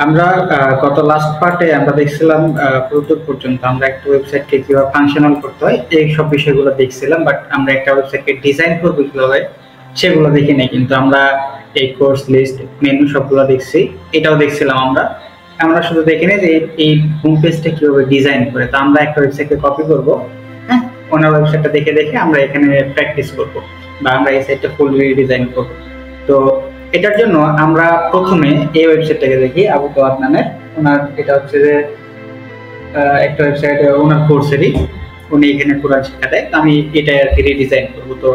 আমরা গত লাস্ট পার্টে আমরা দেখছিলাম প্রোটোটাইপ পর্যন্ত আমরা একটা ওয়েবসাইটকে কিভাবে ফাংশনাল করতে হয় এই সব বিষয়গুলো দেখছিলাম, বাট আমরা একটা ওয়েবসাইটকে ডিজাইন করব কিভাবে সেগুলো দেখি নাই। কিন্তু আমরা এই কোর্স লিস্ট মেনু সবগুলো দেখছি, এটাও দেখছিলাম। আমরা আমরা শুধু দেখি না যে এই হোম পেজটা কিভাবে ডিজাইন করে। তো আমরা একটা ওয়েবসাইটকে কপি করব, হ্যাঁ, ওনার ওয়েবসাইটটা দেখে দেখে আমরা এখানে প্র্যাকটিস করব বা আমরা এই সাইটটা ফুললি ডিজাইন করব। তো এটার জন্য আমরা প্রথমে এই ওয়েবসাইটটাকে দেখি, আবু তো আদনানের। ওনার এটা হচ্ছে যে একটা ওয়েবসাইট ওনার কোর্সেরই, উনি এখানে কোরআন শিক্ষা দেয়। আমি এটা আর কি রিডিজাইন করবো। তো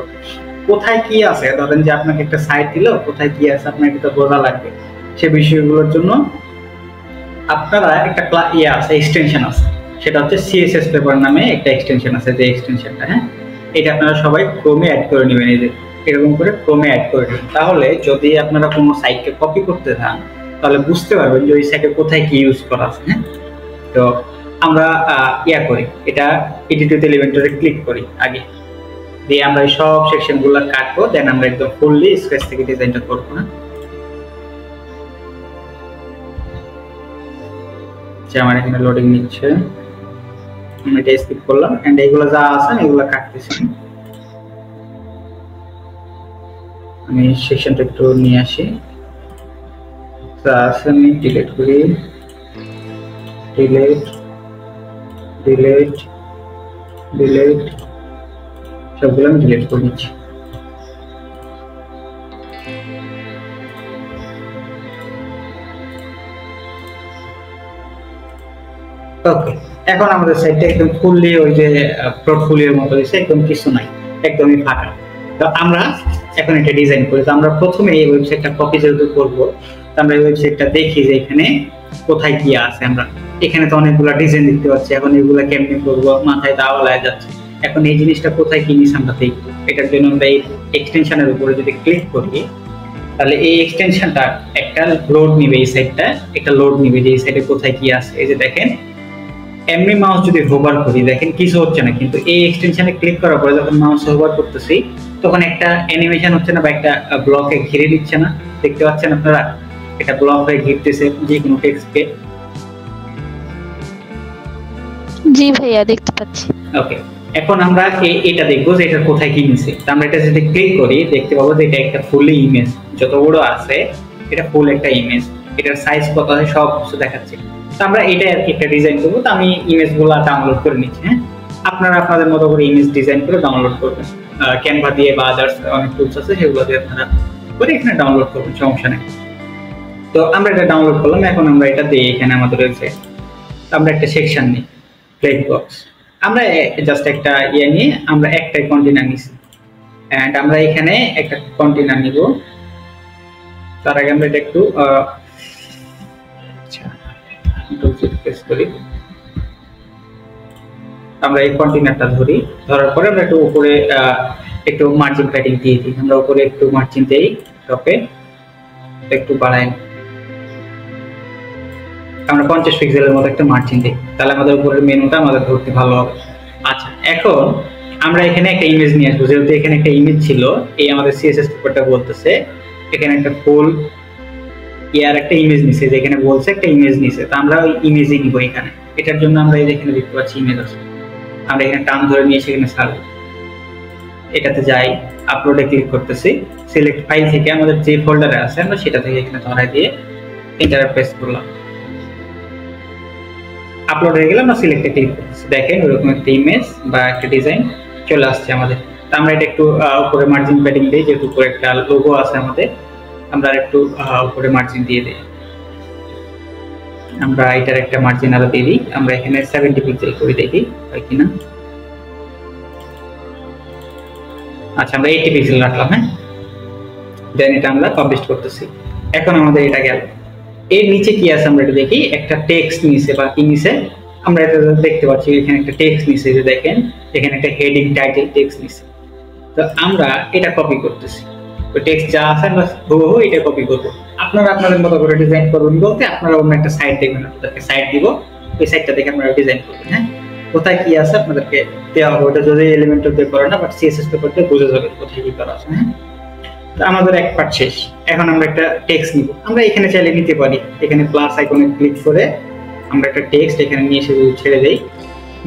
কোথায় কি আছে, ধরেন যে আপনাকে একটা সাইট দিল, কোথায় কি আছে আপনাকে তো বোঝা লাগবে। সে বিষয়গুলোর জন্য আপনারা একটা আছে, এক্সটেনশন আছে, সেটা হচ্ছে সিএসএস পেপার নামে একটা এক্সটেনশন আছে। যে এক্সটেনশনটা, হ্যাঁ, এটা আপনারা সবাই ক্রোমে অ্যাড করে নেবেন। এই যে এরকম করে ক্রোমে অ্যাড করে নেবেন। তাহলে যদি আপনারা কোনো সাইটকে কপি করতে চান তাহলে বুঝতে পারবেন যে ওই সাইটে কোথায় কি ইউজ করা আছে। হ্যাঁ, তো আমরা করি, এটা এডিট উইথ এলিমেন্টরে ক্লিক করি আগে, দিয়ে আমরা এই সব সেকশনগুলো কাটবো, দেন আমরা একদম ফুললি স্ক্র্যাচ থেকে ডিজাইনটা করবো। না আমার এখানে লোডিং নিচ্ছে, আমি এটা স্কিপ করলাম। এন্ড এগুলো যা আছে এগুলো কাটতেছি। আমি সেকশনটা একটু নিয়ে আসি, যা আছে আমি ডিলিট করি, ডিলিট ডিলিট ডিলিট, সবগুলো আমি ডিলিট করে দিচ্ছি। ওকে, এখন আমাদের সাইটটা একদম ফুললি ওই যে পোর্টফোলিওর মতো হয়েছে, একদম কিছু নাই, একদমই ফাঁকা। তো আমরা এখন এটা ডিজাইন করি। তো আমরা প্রথমে এই ওয়েবসাইটটা কপি যেহেতু করবো, তো আমরা এই ওয়েবসাইটটা দেখি যে এখানে কোথায় কি আছে। আমরা এখানে তো অনেকগুলো ডিজাইন দেখতে পাচ্ছি, এখন এগুলো কেমনি করবো মাথায় দাওয়া লাগে যাচ্ছে। এখন এই জিনিসটা কোথায় কি নিস আমরা দেখবো। এটার জন্য আমরা এই এক্সটেনশনের উপরে যদি ক্লিক করি, তাহলে এই এক্সটেনশনটা একটা লোড নিবে, এই সাইটটা একটা লোড নিবে যে এই সাইটে কোথায় কি আছে। এই যে দেখেন, এমনি মাউস যদি হোভার করি দেখেন কিছু হচ্ছে না, কিন্তু এই এক্সটেনশনে ক্লিক করার পরে যখন মাউস হোভার করতেছি তখন একটা অ্যানিমেশন হচ্ছে না বা একটা ব্লকে ঘিরে দিচ্ছে না, দেখতে পাচ্ছেন আপনারা? এটা ব্লক হয়ে ঘিরতেছে যে কোনো টেক্সটকে। জি ভাইয়া, দেখতে পাচ্ছি। ওকে, এখন আমরা এটা দেখবো যে এটা কোথায় কি নিছে। তো আমরা এটা যদি ক্লিক করি দেখতে পাবো যে এটা একটা ফুল ইমেজ, যত বড় আছে এটা ফুল একটা ইমেজ, এটার সাইজ কত আছে সব কিছু দেখাচ্ছে। তো আমরা এটা আর কি একটা ডিজাইন করবো। তো আমি ইমেজগুলো ডাউনলোড করে নিচ্ছি। হ্যাঁ, আপনারা আপনাদের মতো করে ইমেজ ডিজাইন করে ডাউনলোড করবেন, ক্যানভা দিয়ে বা আদার্স অনেক টুলস আছে সেগুলো দিয়ে আপনারা করে এখানে ডাউনলোড করবেন, সমস্যা নেই। তো আমরা এটা ডাউনলোড করলাম, এখন আমরা এটা দিয়ে এখানে আমাদের ওয়েবসাইট। আমরা একটা সেকশন নিই, প্লেট বক্স। আমরা জাস্ট একটা নিয়ে আমরা একটাই কন্টেনার নিছি, এন্ড আমরা এখানে একটা কন্টেনার নিব। তার আগে আমরা এটা একটু আমরা এই কন্টেনারটা ধরি, ধরার পরে আমরা একটু উপরে একটু মার্জিন প্যাডিং দিয়ে দিই। আমরা উপরে একটু মার্জিন দেই, টপে একটু বাড়াই, আমরা 50 পিক্সেলের মতো একটা মার্জিন দিই, তাহলে আমাদের উপরের মেনুটা আমাদের ধরতে ভালো হবে। আচ্ছা, এখন আমরা এখানে একটা ইমেজ নিয়ে আসবো, যেহেতু এখানে একটা ইমেজ ছিল, এই আমাদের সিএসএস পেপারটা বলতেছে এখানে একটা ফুল একটা ইমেজ নিছে, যেখানে বলছে একটা ইমেজ নিছে। তো আমরা ওই ইমেজই নিব এখানে। এটার জন্য আমরা এখানে দেখতে পাচ্ছি ইমেজ আছে, আমরা এখানে টার্ম ধরে নিয়ে সেখানে ছাড়ব। এটাতে যাই, আপলোডে ক্লিক করতেছি, সিলেক্ট ফাইল থেকে আমাদের যে ফোল্ডারে আছে আমরা সেটা থেকে এখানে ধরাই দিয়ে এন্টার প্রেস করলাম। আপলোড হয়ে গেলে আমরা সিলেক্টে ক্লিক করতেছি, দেখেন ওরকম একটা ইমেজ বা একটা ডিজাইন চলে আসছে আমাদের। তো আমরা এটা একটু উপরে মার্জিন প্যাডিং দিই, যেহেতু উপরে একটা লোগো আছে আমাদের, আমরা একটু উপরে মার্জিন দিয়ে দিই। আমরা এটার একটা মার্জিন আরো দিয়ে দিই, আমরা এখানে 70 পিক্সেল করে দেখি হয় কিনা। আচ্ছা, আমরা 80 পিক্সেল রাখলাম। হ্যাঁ, দেন এটা আমরা পাবলিশ করতেছি। এখন আমাদের এটা গেল। এর নিচে কি আছে আমরা এটা দেখি, একটা টেক্সট নিচে বা কি নিচে আমরা এটা দেখতে পাচ্ছি, এখানে একটা টেক্সট নিচে, যে দেখেন এখানে একটা হেডিং টাইটেল টেক্সট নিচে। তো আমরা এটা কপি করতেছি, ওই টেক্সট যা আছে আমরা হুবহু এটা কপি করব। আপনারা আপনাদের মতো করে ডিজাইন করবেন বলতে আপনারা অন্য একটা সাইট দেখবেন, আপনাদেরকে সাইট দিব, ওই সাইটটা দেখে আপনারা ডিজাইন করবেন। হ্যাঁ, কোথায় কি আছে আপনাদেরকে দেওয়া হবে, ওটা যদি এলিমেন্টর দিয়ে করে না, বাট সিএসএস পেপার দিয়ে বুঝে যাবে কোথায় কি করা আছে। হ্যাঁ, আমাদের এক পার্ট শেষ। এখন আমরা একটা টেক্সট নিব, আমরা এখানে চাইলে নিতে পারি, এখানে প্লাস আইকনে ক্লিক করে আমরা একটা টেক্সট এখানে নিয়ে এসে ছেড়ে দেই,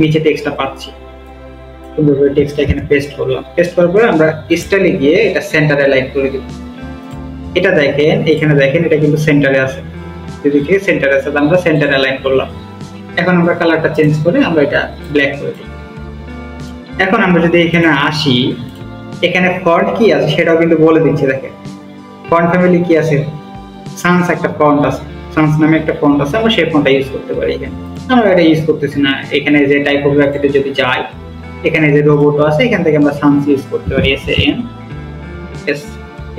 নিচে টেক্সটটা পাচ্ছি, সুন্দর করে টেক্সটটা এখানে পেস্ট করলাম। পেস্ট করার পরে আমরা স্টাইলে গিয়ে এটা সেন্টারে লাইন করে দিব। এটা দেখেন, এখানে দেখেন এটা কিন্তু সেন্টারে আছে, যদি কি সেন্টারে আছে আমরা সেন্টারে লাইন করলাম। এখন আমরা কালারটা চেঞ্জ করে আমরা এটা ব্ল্যাক করে দিই। এখন আমরা যদি এখানে আসি, এখানে ফন্ট কি আছে সেটাও কিন্তু বলে দিচ্ছি। দেখেন ফন্ট ফ্যামিলি কি আছে, সানস একটা ফন্ট আছে, সানস নামে একটা ফন্ট আছে, আমরা সেই ফন্টটা ইউজ করতে পারি। এখানে আমরা এটা ইউজ করতেছি না। এখানে যে টাইপোগ্রাফিতে যদি যাই, এখানে যে রোবট আছে এখান থেকে আমরা সানস ইউজ করতে পারি, SANS,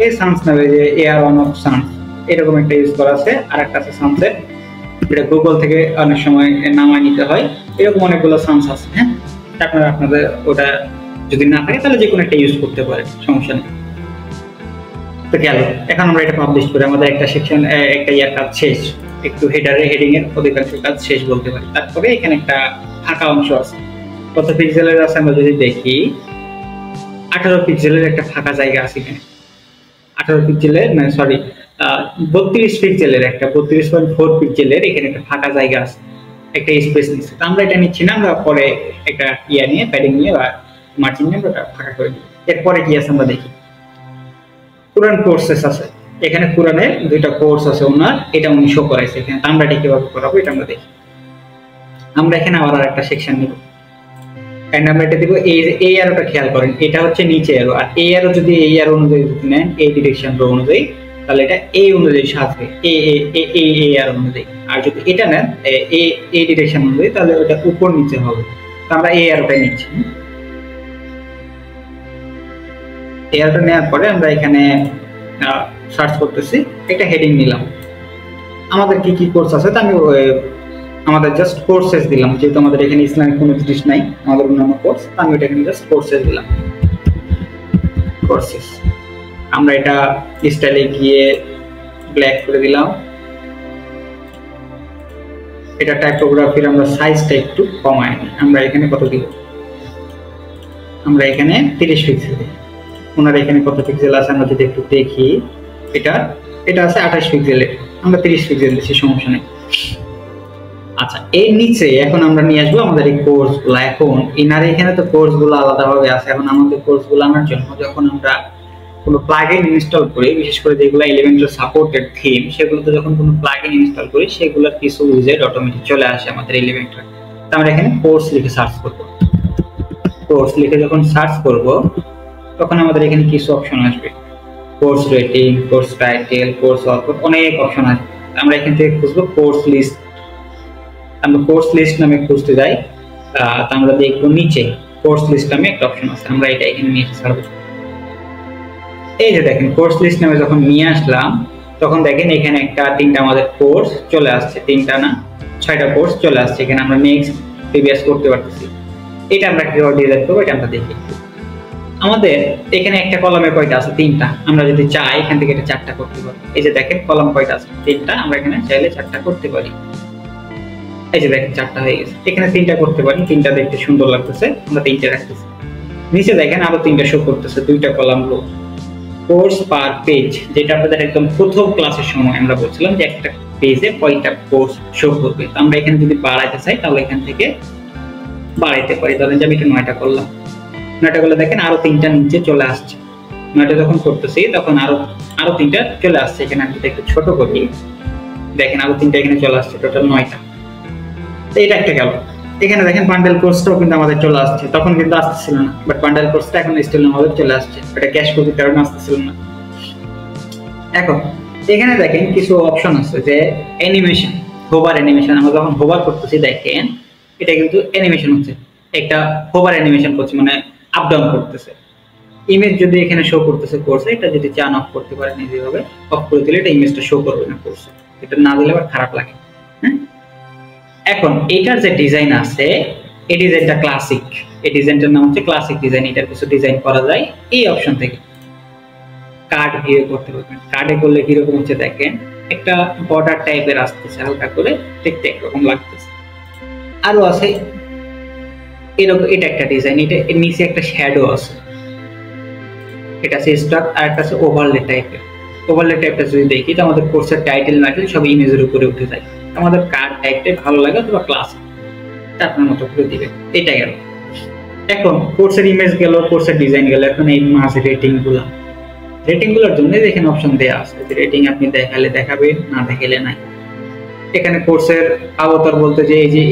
এই সানস নামে যে এয়ার অন অফ সানস এরকম একটা ইউজ করা আছে। আর একটা আছে সানসেট, এটা গুগল থেকে অনেক সময় নামায় নিতে হয়, এরকম অনেকগুলো সানস আছে। হ্যাঁ, আপনারা আপনাদের ওটা যদি না থাকে তাহলে যে কোনো একটা ইউজ করতে পারেন, সমস্যা নেই। তো গেল, এখন আমরা এটা পাবলিশ করে আমাদের একটা সেকশন, একটা ইয়ার কাজ শেষ, একটু হেডিং এর অধিকাংশ কাজ শেষ বলতে পারি। তারপরে এখানে একটা ফাঁকা অংশ আছে, কত পিক্সেলের আছে আমরা যদি দেখি, 18 পিক্সেলের একটা ফাঁকা জায়গা আছে এখানে। 18 পিক্সেলের না, সরি 32 পিক্সেলের একটা 32.4 পিক্সেলের এখানে একটা ফাঁকা জায়গা আছে, একটা স্পেস নিচ্ছে। আমরা এটা নিচ্ছি না, আমরা পরে একটা ইয়া নিয়ে প্যাডিং নিয়ে বা মার্জিন নিয়ে ওটা ফাঁকা করে দিই। এরপরে কি আছে আমরা দেখি, কোরআন কোর্সেস আছে এখানে, কোরআনের 2টা কোর্স আছে ওনার, এটা উনি শো করাইছে এখানে। আমরা এটা কিভাবে করাবো এটা আমরা দেখি। আমরা এখানে আবার আরেকটা সেকশন নিব, এন্ড আমরা এটা দিব এই অ্যারোটা খেয়াল করেন, এটা হচ্ছে নিচে অ্যারো, আর এই অ্যারো যদি এই অ্যারো অনুযায়ী নেন, এই ডিরেকশন রো অনুযায়ী, তাহলে এটা এই অনুযায়ী সাজবে, এই অ্যারো অনুযায়ী। আর যদি এটা নেন এই ডিরেকশন অনুযায়ী, তাহলে ওটা উপর নিচে হবে। তো আমরা এই অ্যারোটা নিচ্ছি। এই অ্যারোটা নেওয়ার পরে আমরা এখানে সার্চ করতেছি, একটা হেডিং নিলাম, আমাদের কি কি কোর্স আছে, তো আমি আমাদের জাস্ট কোর্সেস দিলাম, যেহেতু আমাদের এখানে ইসলামিক কোনো জিনিস নাই, আমাদের অন্যান্য কোর্স, আমি এটা এখানে জাস্ট কোর্সেস দিলাম, কোর্সেস। আমরা এটা স্টাইলে গিয়ে ব্ল্যাক করে দিলাম। এটা টাইপোগ্রাফির আমরা সাইজটা একটু কমাই নিই, আমরা এখানে কত দিব, আমরা এখানে 30 পিক্সেল দিই। ওনার এখানে কত পিক্সেল আছে আমরা যদি একটু দেখি, এটা আছে 28 পিক্সেলের, আমরা 30 পিক্সেল দিচ্ছি, সমস্যা নেই। আচ্ছা, এর নিচে এখন আমরা নিয়ে আসবো আমাদের এই কোর্সগুলো। এখন ইনার এখানে তো কোর্সগুলো আলাদাভাবে আছে। এখন আমাদের কোর্সগুলো আনার জন্য যখন আমরা কোনো প্লাগইন ইনস্টল করি, বিশেষ করে যেগুলো এলিমেন্টাল সাপোর্টেড থিম, সেগুলোতে যখন কোনো প্লাগইন ইনস্টল করি, সেগুলোর কিছু উইজেট অটোমেটিক চলে আসে আমাদের এলিমেন্টাল। তো আমরা এখানে কোর্স লিখে সার্চ করব। কোর্স লিখে যখন সার্চ করব, তখন আমাদের এখানে কিছু অপশন আসবে, course rating, course title, course author, অনেক অপশন আসবে। আমরা এখান থেকে খুঁজবো কোর্স লিস্ট। আমরা কোর্স লিস্ট নামে খুঁজতে যাই, তা আমরা দেখবো নিচে কোর্স লিস্ট নামে একটা অপশন আছে, আমরা এটা এখানে নিয়ে ছাড়বো। এই যে দেখেন কোর্স লিস্ট নামে যখন নিয়ে আসলাম, তখন দেখেন এখানে একটা 3টা আমাদের কোর্স চলে আসছে, 3টা না 6টা কোর্স চলে আসছে। এখানে আমরা নেক্সট প্রিভিয়াস করতে পারতেছি। এটা আমরা কিভাবে ডিজাইন করবো এটা আমরা দেখি। আমাদের এখানে একটা কলামে কয়টা আছে, 3টা। আমরা যদি চাই এখান থেকে এটা 4টা করতে পারি। এই যে দেখেন কলাম কয়টা আছে, 3টা। আমরা এখানে চাইলে 4টা করতে পারি। এই যে দেখেন 4টা হয়ে গেছে। এখানে 3টা করতে পারি, 3টা দেখতে সুন্দর লাগতেছে, আমরা 3টা রাখতেছি। নিচে দেখেন আরো 3টা শো করতেছে, 2টা column rho. Course per page, যেটা আপনাদের একদম প্রথম ক্লাসের সময় আমরা বলছিলাম যে একটা পেজে কয়টা কোর্স শো করবে। তো আমরা এখানে যদি বাড়াইতে চাই তাহলে এখান থেকে বাড়াইতে পারি। ধরেন যে আমি এটা 9টা করলাম, 9টা করলে দেখেন আরো 3টা নিচে চলে আসছে। 9টা যখন করতেছি তখন আরো 3টা চলে আসছে। এখানে আমি যদি একটু ছোট করি, দেখেন আরো 3টা এখানে চলে আসছে, টোটাল 9টা। তো এটা একটা গেল। এখানে দেখেন বান্ডেল কোর্সটাও কিন্তু আমাদের চলে আসছে, তখন কিন্তু আসতেছিল না, বাট বান্ডেল কোর্সটা এখন স্টিল আমাদের চলে আসছে, এটা ক্যাশ কপির কারণে আসতেছিল না। এখন এখানে দেখেন কিছু অপশন আছে, যে অ্যানিমেশন, হোভার অ্যানিমেশন। আমরা যখন হোভার করতেছি দেখেন এটা কিন্তু অ্যানিমেশন হচ্ছে, একটা হোভার অ্যানিমেশন করছে, মানে আপ ডাউন করতেছে। ইমেজ যদি এখানে শো করতেছে কোর্সে, এটা যদি চান অফ করতে পারেন, এইভাবে অফ করে দিলে এটা ইমেজটা শো করবে না কোর্সে, এটা না দিলে আবার খারাপ লাগে। হ্যাঁ, এখন এটার যে ডিজাইন আছে, এই ডিজাইনটা ক্লাসিক, এই ডিজাইনটার নাম হচ্ছে ক্লাসিক ডিজাইন। এটার কিছু ডিজাইন করা যায় এই অপশন থেকে। কার্ড ভিউ করতে পারবেন। কার্ডে করলে কিরকম হচ্ছে দেখেন, একটা বর্ডার টাইপের আসতেছে, হালকা করে দেখতে একরকম লাগতেছে। আরো আছে এরকম, এটা একটা ডিজাইন, এটা এর নিচে একটা শ্যাডো আছে, এটা আছে স্টক, আর একটা আছে ওভারলে টাইপের। ওভারলে টাইপটা যদি দেখি তো আমাদের কোর্সের টাইটেল টাইটেল সব ইমেজের উপরে উঠে যায়। আমাদের কার টাইপটাই ভালো লাগে অথবা ক্লাস আপনার মতো করে দিবে। এটা গেল। এখন কোর্সের ইমেজ গেল, কোর্সের ডিজাইন গেল। এখন এই মাঝে রেটিংগুলোর জন্য এখানে অপশন দেওয়া আছে যে রেটিং আপনি দেখালে দেখাবে, না দেখালে নাই। এখানে কোর্সের আবতার বলতে যে এই যে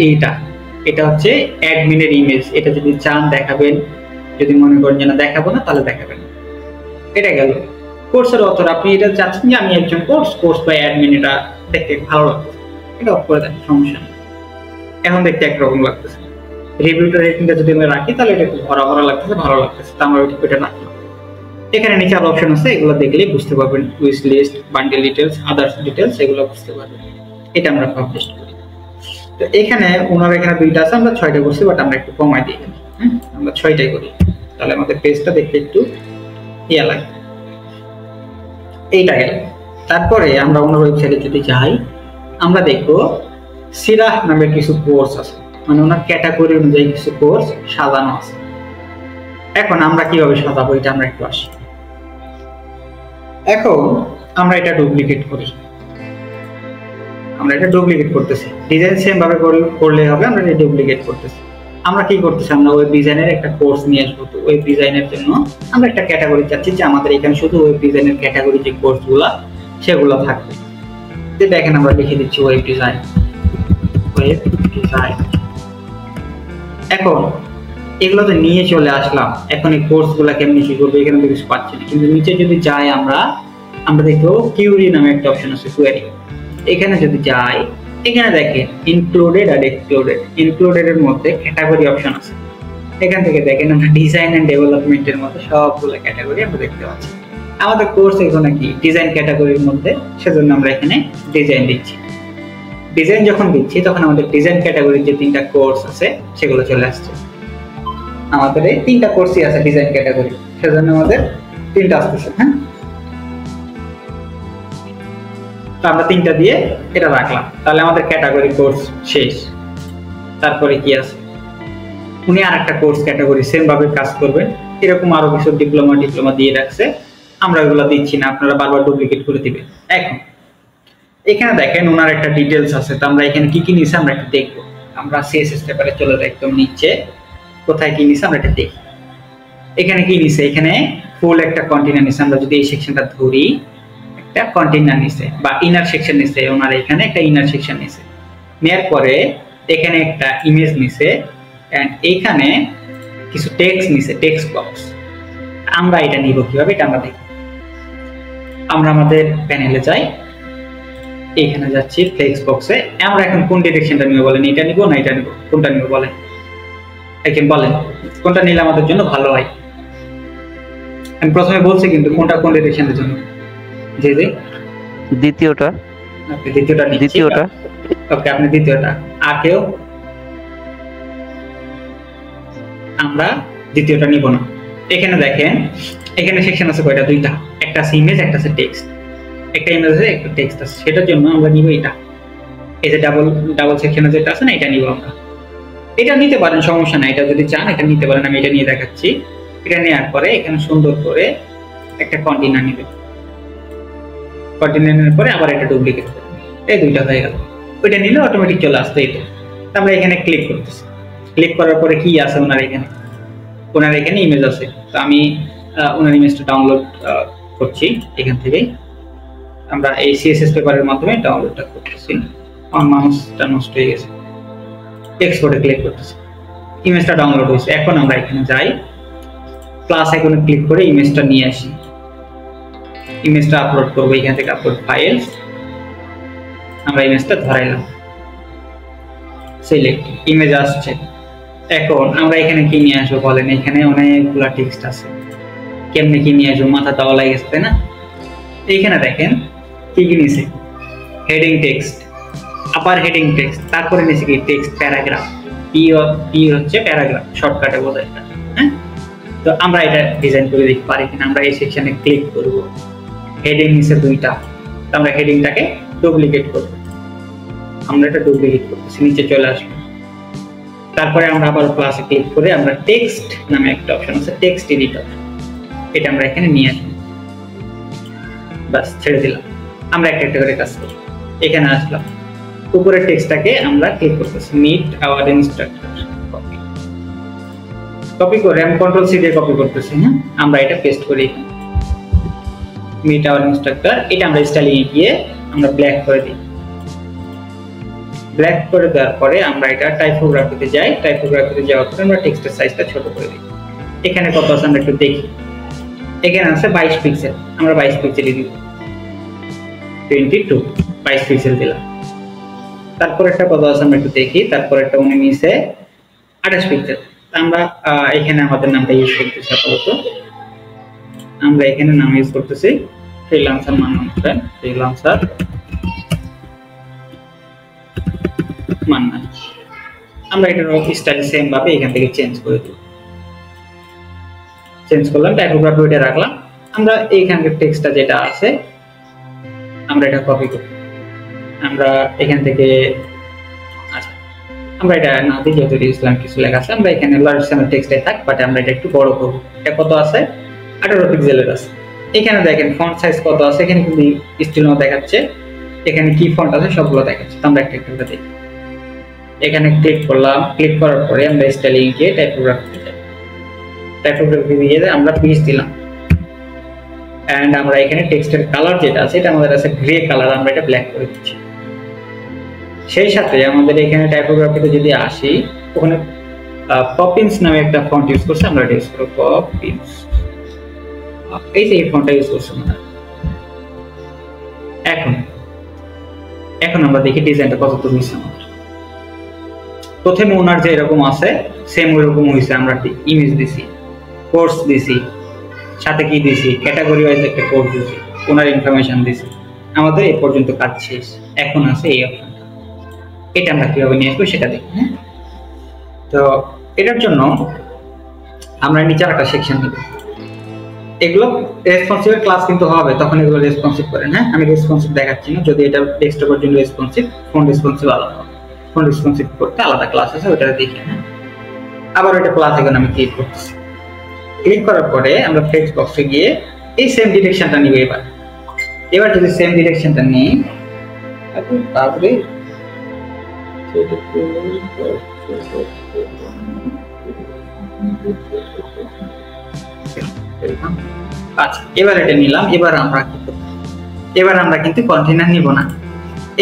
এটা হচ্ছে অ্যাডমিনের ইমেজ। এটা যদি চান দেখাবেন, যদি মনে করেন যে না দেখাবো না তাহলে দেখাবেন। এটা গেল। কোর্সের অথর, আপনি এটা চাচ্ছেন যে আমি একজন কোর্স বা অ্যাডমিন, এটা দেখতে ভালো লাগছে, এটা অফ করে দেন, সমস্যা নেই। এখন দেখতে একরকম লাগতেছে। রিভিউটা রেটিংটা যদি আমি রাখি তাহলে এটা একটু ভরা ভরা লাগতেছে, ভালো লাগতেছে, তো আমরা ওইটা রাখলাম। এখানে নিচে আরো অপশন আছে, এগুলো দেখলেই বুঝতে পারবেন। Wish list, bundle details, others details, এগুলো বুঝতে পারবেন। এটা আমরা পাবলিশ করি। তো এখানে ওনার এখানে 2টা আছে, আমরা 6টা করছি, বাট আমরা একটু কমাই দিই। আমরা 6টাই করি, তাহলে আমাদের পেজটা দেখতে একটু ইয়া লাগে। এইটা গেল। তারপরে আমরা ওনার ওয়েবসাইটে যদি যাই, আমরা দেখবো সিরাহ নামের কিছু কোর্স আছে, মানে ওনার ক্যাটাগরি অনুযায়ী কিছু কোর্স সাজানো আছে। এখন আমরা কিভাবে সাজাবো এটা আমরা একটু আসি। এখন আমরা এটা ডুপ্লিকেট করি। আমরা এটা ডুপ্লিকেট করতেছি, ডিজাইন সেম ভাবে করলে হবে। আমরা এটা ডুপ্লিকেট করতেছি। আমরা কি করতেছি, আমরা ওয়েব ডিজাইনের একটা কোর্স নিয়ে আসবো। তো ওয়েব ডিজাইনের জন্য আমরা একটা ক্যাটাগরি চাচ্ছি যে আমাদের এখানে শুধু ওয়েব ডিজাইনের ক্যাটাগরি যে কোর্সগুলো সেগুলো থাকবে। যে দেখেন আমরা লিখে দিচ্ছি ওয়েব ডিজাইন। এখন এগুলোতে নিয়ে চলে আসলাম। এখন এই কোর্সগুলো কেমনি কি করবো, এখানে তো কিছু পাচ্ছি না। কিন্তু নিচে যদি যাই আমরা দেখবো কিউরি নামে একটা অপশন আছে, কোয়েরি। এখানে যদি যাই, এখানে দেখেন ইনক্লুডেড আর এক্সক্লুডেড। ইনক্লুডেড এর মধ্যে ক্যাটাগরি অপশন আছে। এখান থেকে দেখেন আমরা ডিজাইন এন্ড ডেভেলপমেন্টের মধ্যে সবগুলো ক্যাটাগরি আমরা দেখতে পাচ্ছি। আমাদের কোর্স এখানে কি ডিজাইন ক্যাটাগরির মধ্যে, সেজন্য আমরা এখানে ডিজাইন দিচ্ছি। ডিজাইন যখন দিচ্ছি তখন আমাদের ডিজাইন ক্যাটাগরির যে 3টা কোর্স আছে সেগুলো চলে আসছে। আমাদের এই 3টা কোর্সই আছে ডিজাইন ক্যাটাগরি, সেজন্য আমাদের 3টা আসতেছে। হ্যাঁ, তো আমরা 3টা দিয়ে এটা রাখলাম, তাহলে আমাদের ক্যাটাগরি কোর্স শেষ। তারপরে কি আছে, উনি আরেকটা কোর্স ক্যাটাগরি সেম ভাবে কাজ করবেন। এরকম আরো কিছু ডিপ্লোমা দিয়ে রাখছে, আমরা ওগুলো দিচ্ছি না, আপনারা বারবার ডুপ্লিকেট করে দিবেন। এখন এখানে দেখেন ওনার একটা ডিটেলস আছে। তো আমরা এখানে কি নিছে আমরা একটু দেখবো। আমরা সিএসএস পেপারে চলে যাই, একদম নিচে কোথায় কি নিছে আমরা এটা দেখি। এখানে কি নিছে, এখানে ফুল একটা কন্টেইনার নিছে। আমরা যদি এই সেকশনটা ধরি, একটা কন্টেইনার নিছে বা ইনার সেকশন নিছে। ওনার এখানে একটা ইনার সেকশন নিছে, নেয়ার পরে এখানে একটা ইমেজ নিছে, এন্ড এখানে কিছু টেক্সট নিছে, টেক্সট বক্স। আমরা এটা নিব কিভাবে এটা আমরা দেখি। আমরা আমাদের প্যানেলে যাই, এখানে যাচ্ছি ফ্লেক্স বক্সে। আমরা এখন কোন ডিরেকশনটা নিব বলেন, এটা নিব না এটা নিব, কোনটা নিব বলেন, এখন বলেন কোনটা নিলে আমাদের জন্য ভালো হয়। আমি প্রথমে বলছি কিন্তু কোন ডিরেকশনের জন্য। জি দ্বিতীয়টা। আপনি দ্বিতীয়টা নিচ্ছেন? দ্বিতীয়টা। ওকে, আপনি দ্বিতীয়টা। আর কেউ? আমরা দ্বিতীয়টা নিব না। এখানে দেখেন, এখানে সেকশন আছে কয়টা, 2টা। একটা আছে ইমেজ, একটা আছে টেক্সট। একটা ইমেজ আছে, একটা টেক্সট আছে, সেটার জন্য আমরা নিব এটা। এই যে ডাবল সেকশনে যেটা আছে না, এটা নিব আমরা। এটা নিতে পারেন, সমস্যা নাই। এটা যদি চান এটা নিতে পারেন, আমি এটা নিয়ে দেখাচ্ছি। এটা নেওয়ার পরে এখানে সুন্দর করে একটা কন্টেইনার নেবেন। কন্টেইনারের পরে আবার এটা ডুপ্লিকেট করবেন। এই 2টা হয়ে গেল। ওইটা নিলে অটোমেটিক চলে আসতো। এটা আমরা এখানে ক্লিক করতেছি। ক্লিক করার পরে কি আছে, ওনার এখানে ইমেজ আছে। তো আমি ওনার ইমেজটা ডাউনলোড করছি এখান থেকে। আমরা এই সিএসএস পেপারের মাধ্যমে ডাউনলোডটা করতেছি। আমার মাউসটা নষ্ট হয়ে গেছে। এক্সপোর্টে ক্লিক করতেছি, ইমেজটা ডাউনলোড হয়েছে। এখন আমরা এখানে যাই, প্লাস আইকনে ক্লিক করে ইমেজটা নিয়ে আসি। ইমেজটা আপলোড করবো এখান থেকে, আপলোড ফাইলস। আমরা ইমেজটা ধরাইলাম, সিলেক্ট ইমেজ আসছে। এখন আমরা এখানে কি নিয়ে আসবো বলেন, এখানে অনেকগুলা টেক্সট আছে। কেমনে কি নিয়ে আসবো, মাথা দেওয়া লাগে গেছে, তাই না? এইখানে দেখেন কি নিছে, হেডিং টেক্সট, আপার হেডিং টেক্সট, তারপরে নিচে কি টেক্সট প্যারাগ্রাফ। পি হচ্ছে প্যারাগ্রাফ, শর্টকাটে বোঝায় এটা। হ্যাঁ, তো আমরা এটা ডিজাইন করে দেখতে পারি কিনা। আমরা এই সেকশনে ক্লিক করব, হেডিং নিচে 2টা, তো আমরা হেডিংটাকে ডুপ্লিকেট করব। আমরা এটা ডুপ্লিকেট করতেছি, নিচে চলে আসবো। তারপরে আমরা আবার প্লাসে ক্লিক করে আমরা টেক্সট নামে একটা অপশন আছে, টেক্সট এডিটর। এটা আমরা এখানে নিয়ে আসবো, বাস ছেড়ে দিলাম। আমরা একটা একটা করে কাজ করি। এখানে আসলাম, উপরের টেক্সটটাকে আমরা ক্লিক করতেছি, meet our instructor, copy copy করে আমি কন্ট্রোল সি দিয়ে কপি করতেছি। হ্যাঁ, আমরা এটা পেস্ট করি, মিট আওয়ার ইনস্ট্রাক্টর। এটা আমরা স্টাইলিং এ গিয়ে আমরা ব্ল্যাক করে দিই। ব্ল্যাক করে দেওয়ার পরে আমরা এটা টাইপোগ্রাফিতে যাই, টাইপোগ্রাফিতে যাওয়ার পরে আমরা টেক্সটের সাইজটা ছোট করে দিই। এখানে কত আছে আমরা একটু দেখি, এখানে আছে 22 পিক্সেল, আমরা 22 পিক্সেলই দিব, 22 পিক্সেল দিলাম। তারপর একটা কত আছে আমরা একটু দেখি, তারপর একটা উনি নিচে 28 পিক্সেল। আমরা এখানে আমাদের নামটা ইউজ করতেছি আপাতত, আমরা এখানে নাম ইউজ করতেছি ফ্রিল্যান্সার মান্নান, ফ্রিল্যান্সার মান্নান। আমরা এটার স্টাইল সেম ভাবে এখান থেকে চেঞ্জ করে দেব, চেঞ্জ করলাম, টাইপোগ্রাফি ওইটা রাখলাম। আমরা এইখানকার টেক্সটটা যেটা আছে আমরা এটা কপি করি, আমরা এখান থেকে আচ্ছা আমরা এটা না দিই, যত ইসলাম কিছু লেখা আছে আমরা এখানে লার্জ সাইজের টেক্সটাই থাক, বাট আমরা এটা একটু বড় করব। এটা কত আছে, 18 পিক্সেলের আছে। এখানে দেখেন ফন্ট সাইজ কত আছে, এখানে কিন্তু স্টিলও দেখাচ্ছে, এখানে কি ফন্ট আছে সবগুলো দেখাচ্ছে। তো আমরা একটা একটা করে দেখি। এখানে ক্লিক করলাম, ক্লিক করার পরে আমরা স্টাইলিং এ গিয়ে টাইপোগ্রাফিতে যাই, টাইপোগ্রাফি দিয়ে আমরা পিস দিলাম। এন্ড আমরা এখানে টেক্সটের কালার যেটা আছে এটা আমাদের আছে গ্রে কালার, আমরা এটা ব্ল্যাক করে দিচ্ছি। সেই সাথে আমাদের এখানে টাইপোগ্রাফিতে যদি আসি, ওখানে পপিন্স নামে একটা ফন্ট ইউজ করছে, আমরা এটা ইউজ করব পপিন্স। এই যে এই ফন্টটা ইউজ করছি আমরা। এখন আমরা দেখি ডিজাইনটা কতটুকু হয়েছে আমাদের। প্রথমে ওনার যে এরকম আছে সেম ওইরকম হয়েছে, আমরা ইমেজ দিছি, কোর্স দিছি, সাথে কি দিছি ক্যাটাগরি ওয়াইজ একটা কোর্স দিছি, ওনার ইনফরমেশন দিছি। আমাদের এই পর্যন্ত কাজ শেষ। এখন আছে এই অপশনটা, এটা আমরা কিভাবে নিয়ে আসবো সেটা দেখি। হ্যাঁ, তো এটার জন্য আমরা নিচে একটা সেকশন দেব। এগুলো রেসপন্সিভ ক্লাস কিন্তু হবে, তখন এগুলো রেসপন্সিভ করেন। হ্যাঁ, আমি রেসপন্সিভ দেখাচ্ছি না, যদি এটা ডেস্কটপের জন্য রেসপন্সিভ, ফোন রেসপন্সিভ আলাদা হবে। ফোন রেসপন্সিভ করতে আলাদা ক্লাস আছে, ওটা দেখে। হ্যাঁ, আবার ওটা ক্লাস এখন আমি ক্লিক করতেছি। ক্লিক করার পরে আমরা টেক্সট বক্সে গিয়ে এই সেম ডিরেকশনটা নিব। এবার যদি সেম ডিরেকশনটা নিই, তারপরে আচ্ছা এবার এটা নিলাম। এবার আমরা কিন্তু কন্টেইনার নিব না।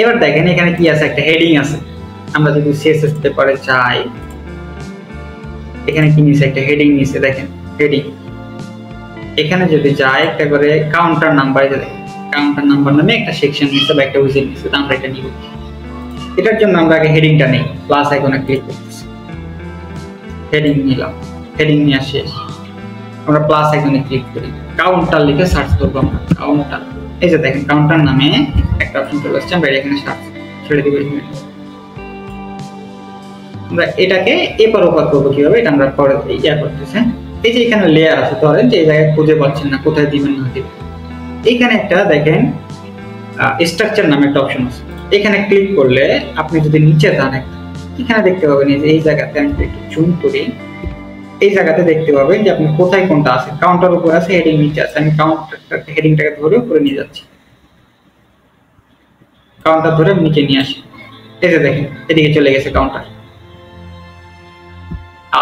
এবার দেখেন এখানে কি আছে, একটা হেডিং আছে। আমরা যদি সিএসএস পেপারে যাই, এখানে কি নিচে একটা হেডিং নিচে দেখেন হেডিং। এখানে যদি যাই একটা করে কাউন্টার নাম্বার, কাউন্টার নাম্বার নামে একটা সেকশন নিচে বা একটা উইজেট নিচে, আমরা এটা নিব। এটার জন্য আমরা আগে হেডিংটা নেই, প্লাস আইকনে ক্লিক করতেছি, হেডিং নিলাম। হেডিং নিয়ে শেষ, আমরা প্লাস আইকনে ক্লিক করি, কাউন্টার লিখে সার্চ করব আমরা। কাউন্টার, এই যে দেখেন কাউন্টার নামে একটা অপশন চলে আসছে, আমরা এখানে সার্চ ছেড়ে দিব। আমরা এটাকে এপার ওপার করবো কিভাবে, এটা আমরা পরে করতেছি। এই যে এখানে লেয়ার আছে, ধরেন যে এই জায়গায় খুঁজে পাচ্ছেন না, কোথায় দিবেন না দিবেন। এইখানে একটা দেখেন স্ট্রাকচার নামে একটা অপশন আছে, এখানে ক্লিক করলে আপনি যদি নিচে যান এখানে দেখতে পাবেন এই জায়গাতে, আমি একটু জুম করি, এই জায়গাতে দেখতে পাবেন যে আপনি কোথায় কোনটা আছে। কাউন্টার উপর আছে, হেডিং নিচে আছে। আমি কাউন্টারটাকে হেডিংটাকে ধরে উপরে নিয়ে যাচ্ছি, কাউন্টার ধরে নিচে নিয়ে আসি। এই যে দেখেন এদিকে চলে গেছে কাউন্টার।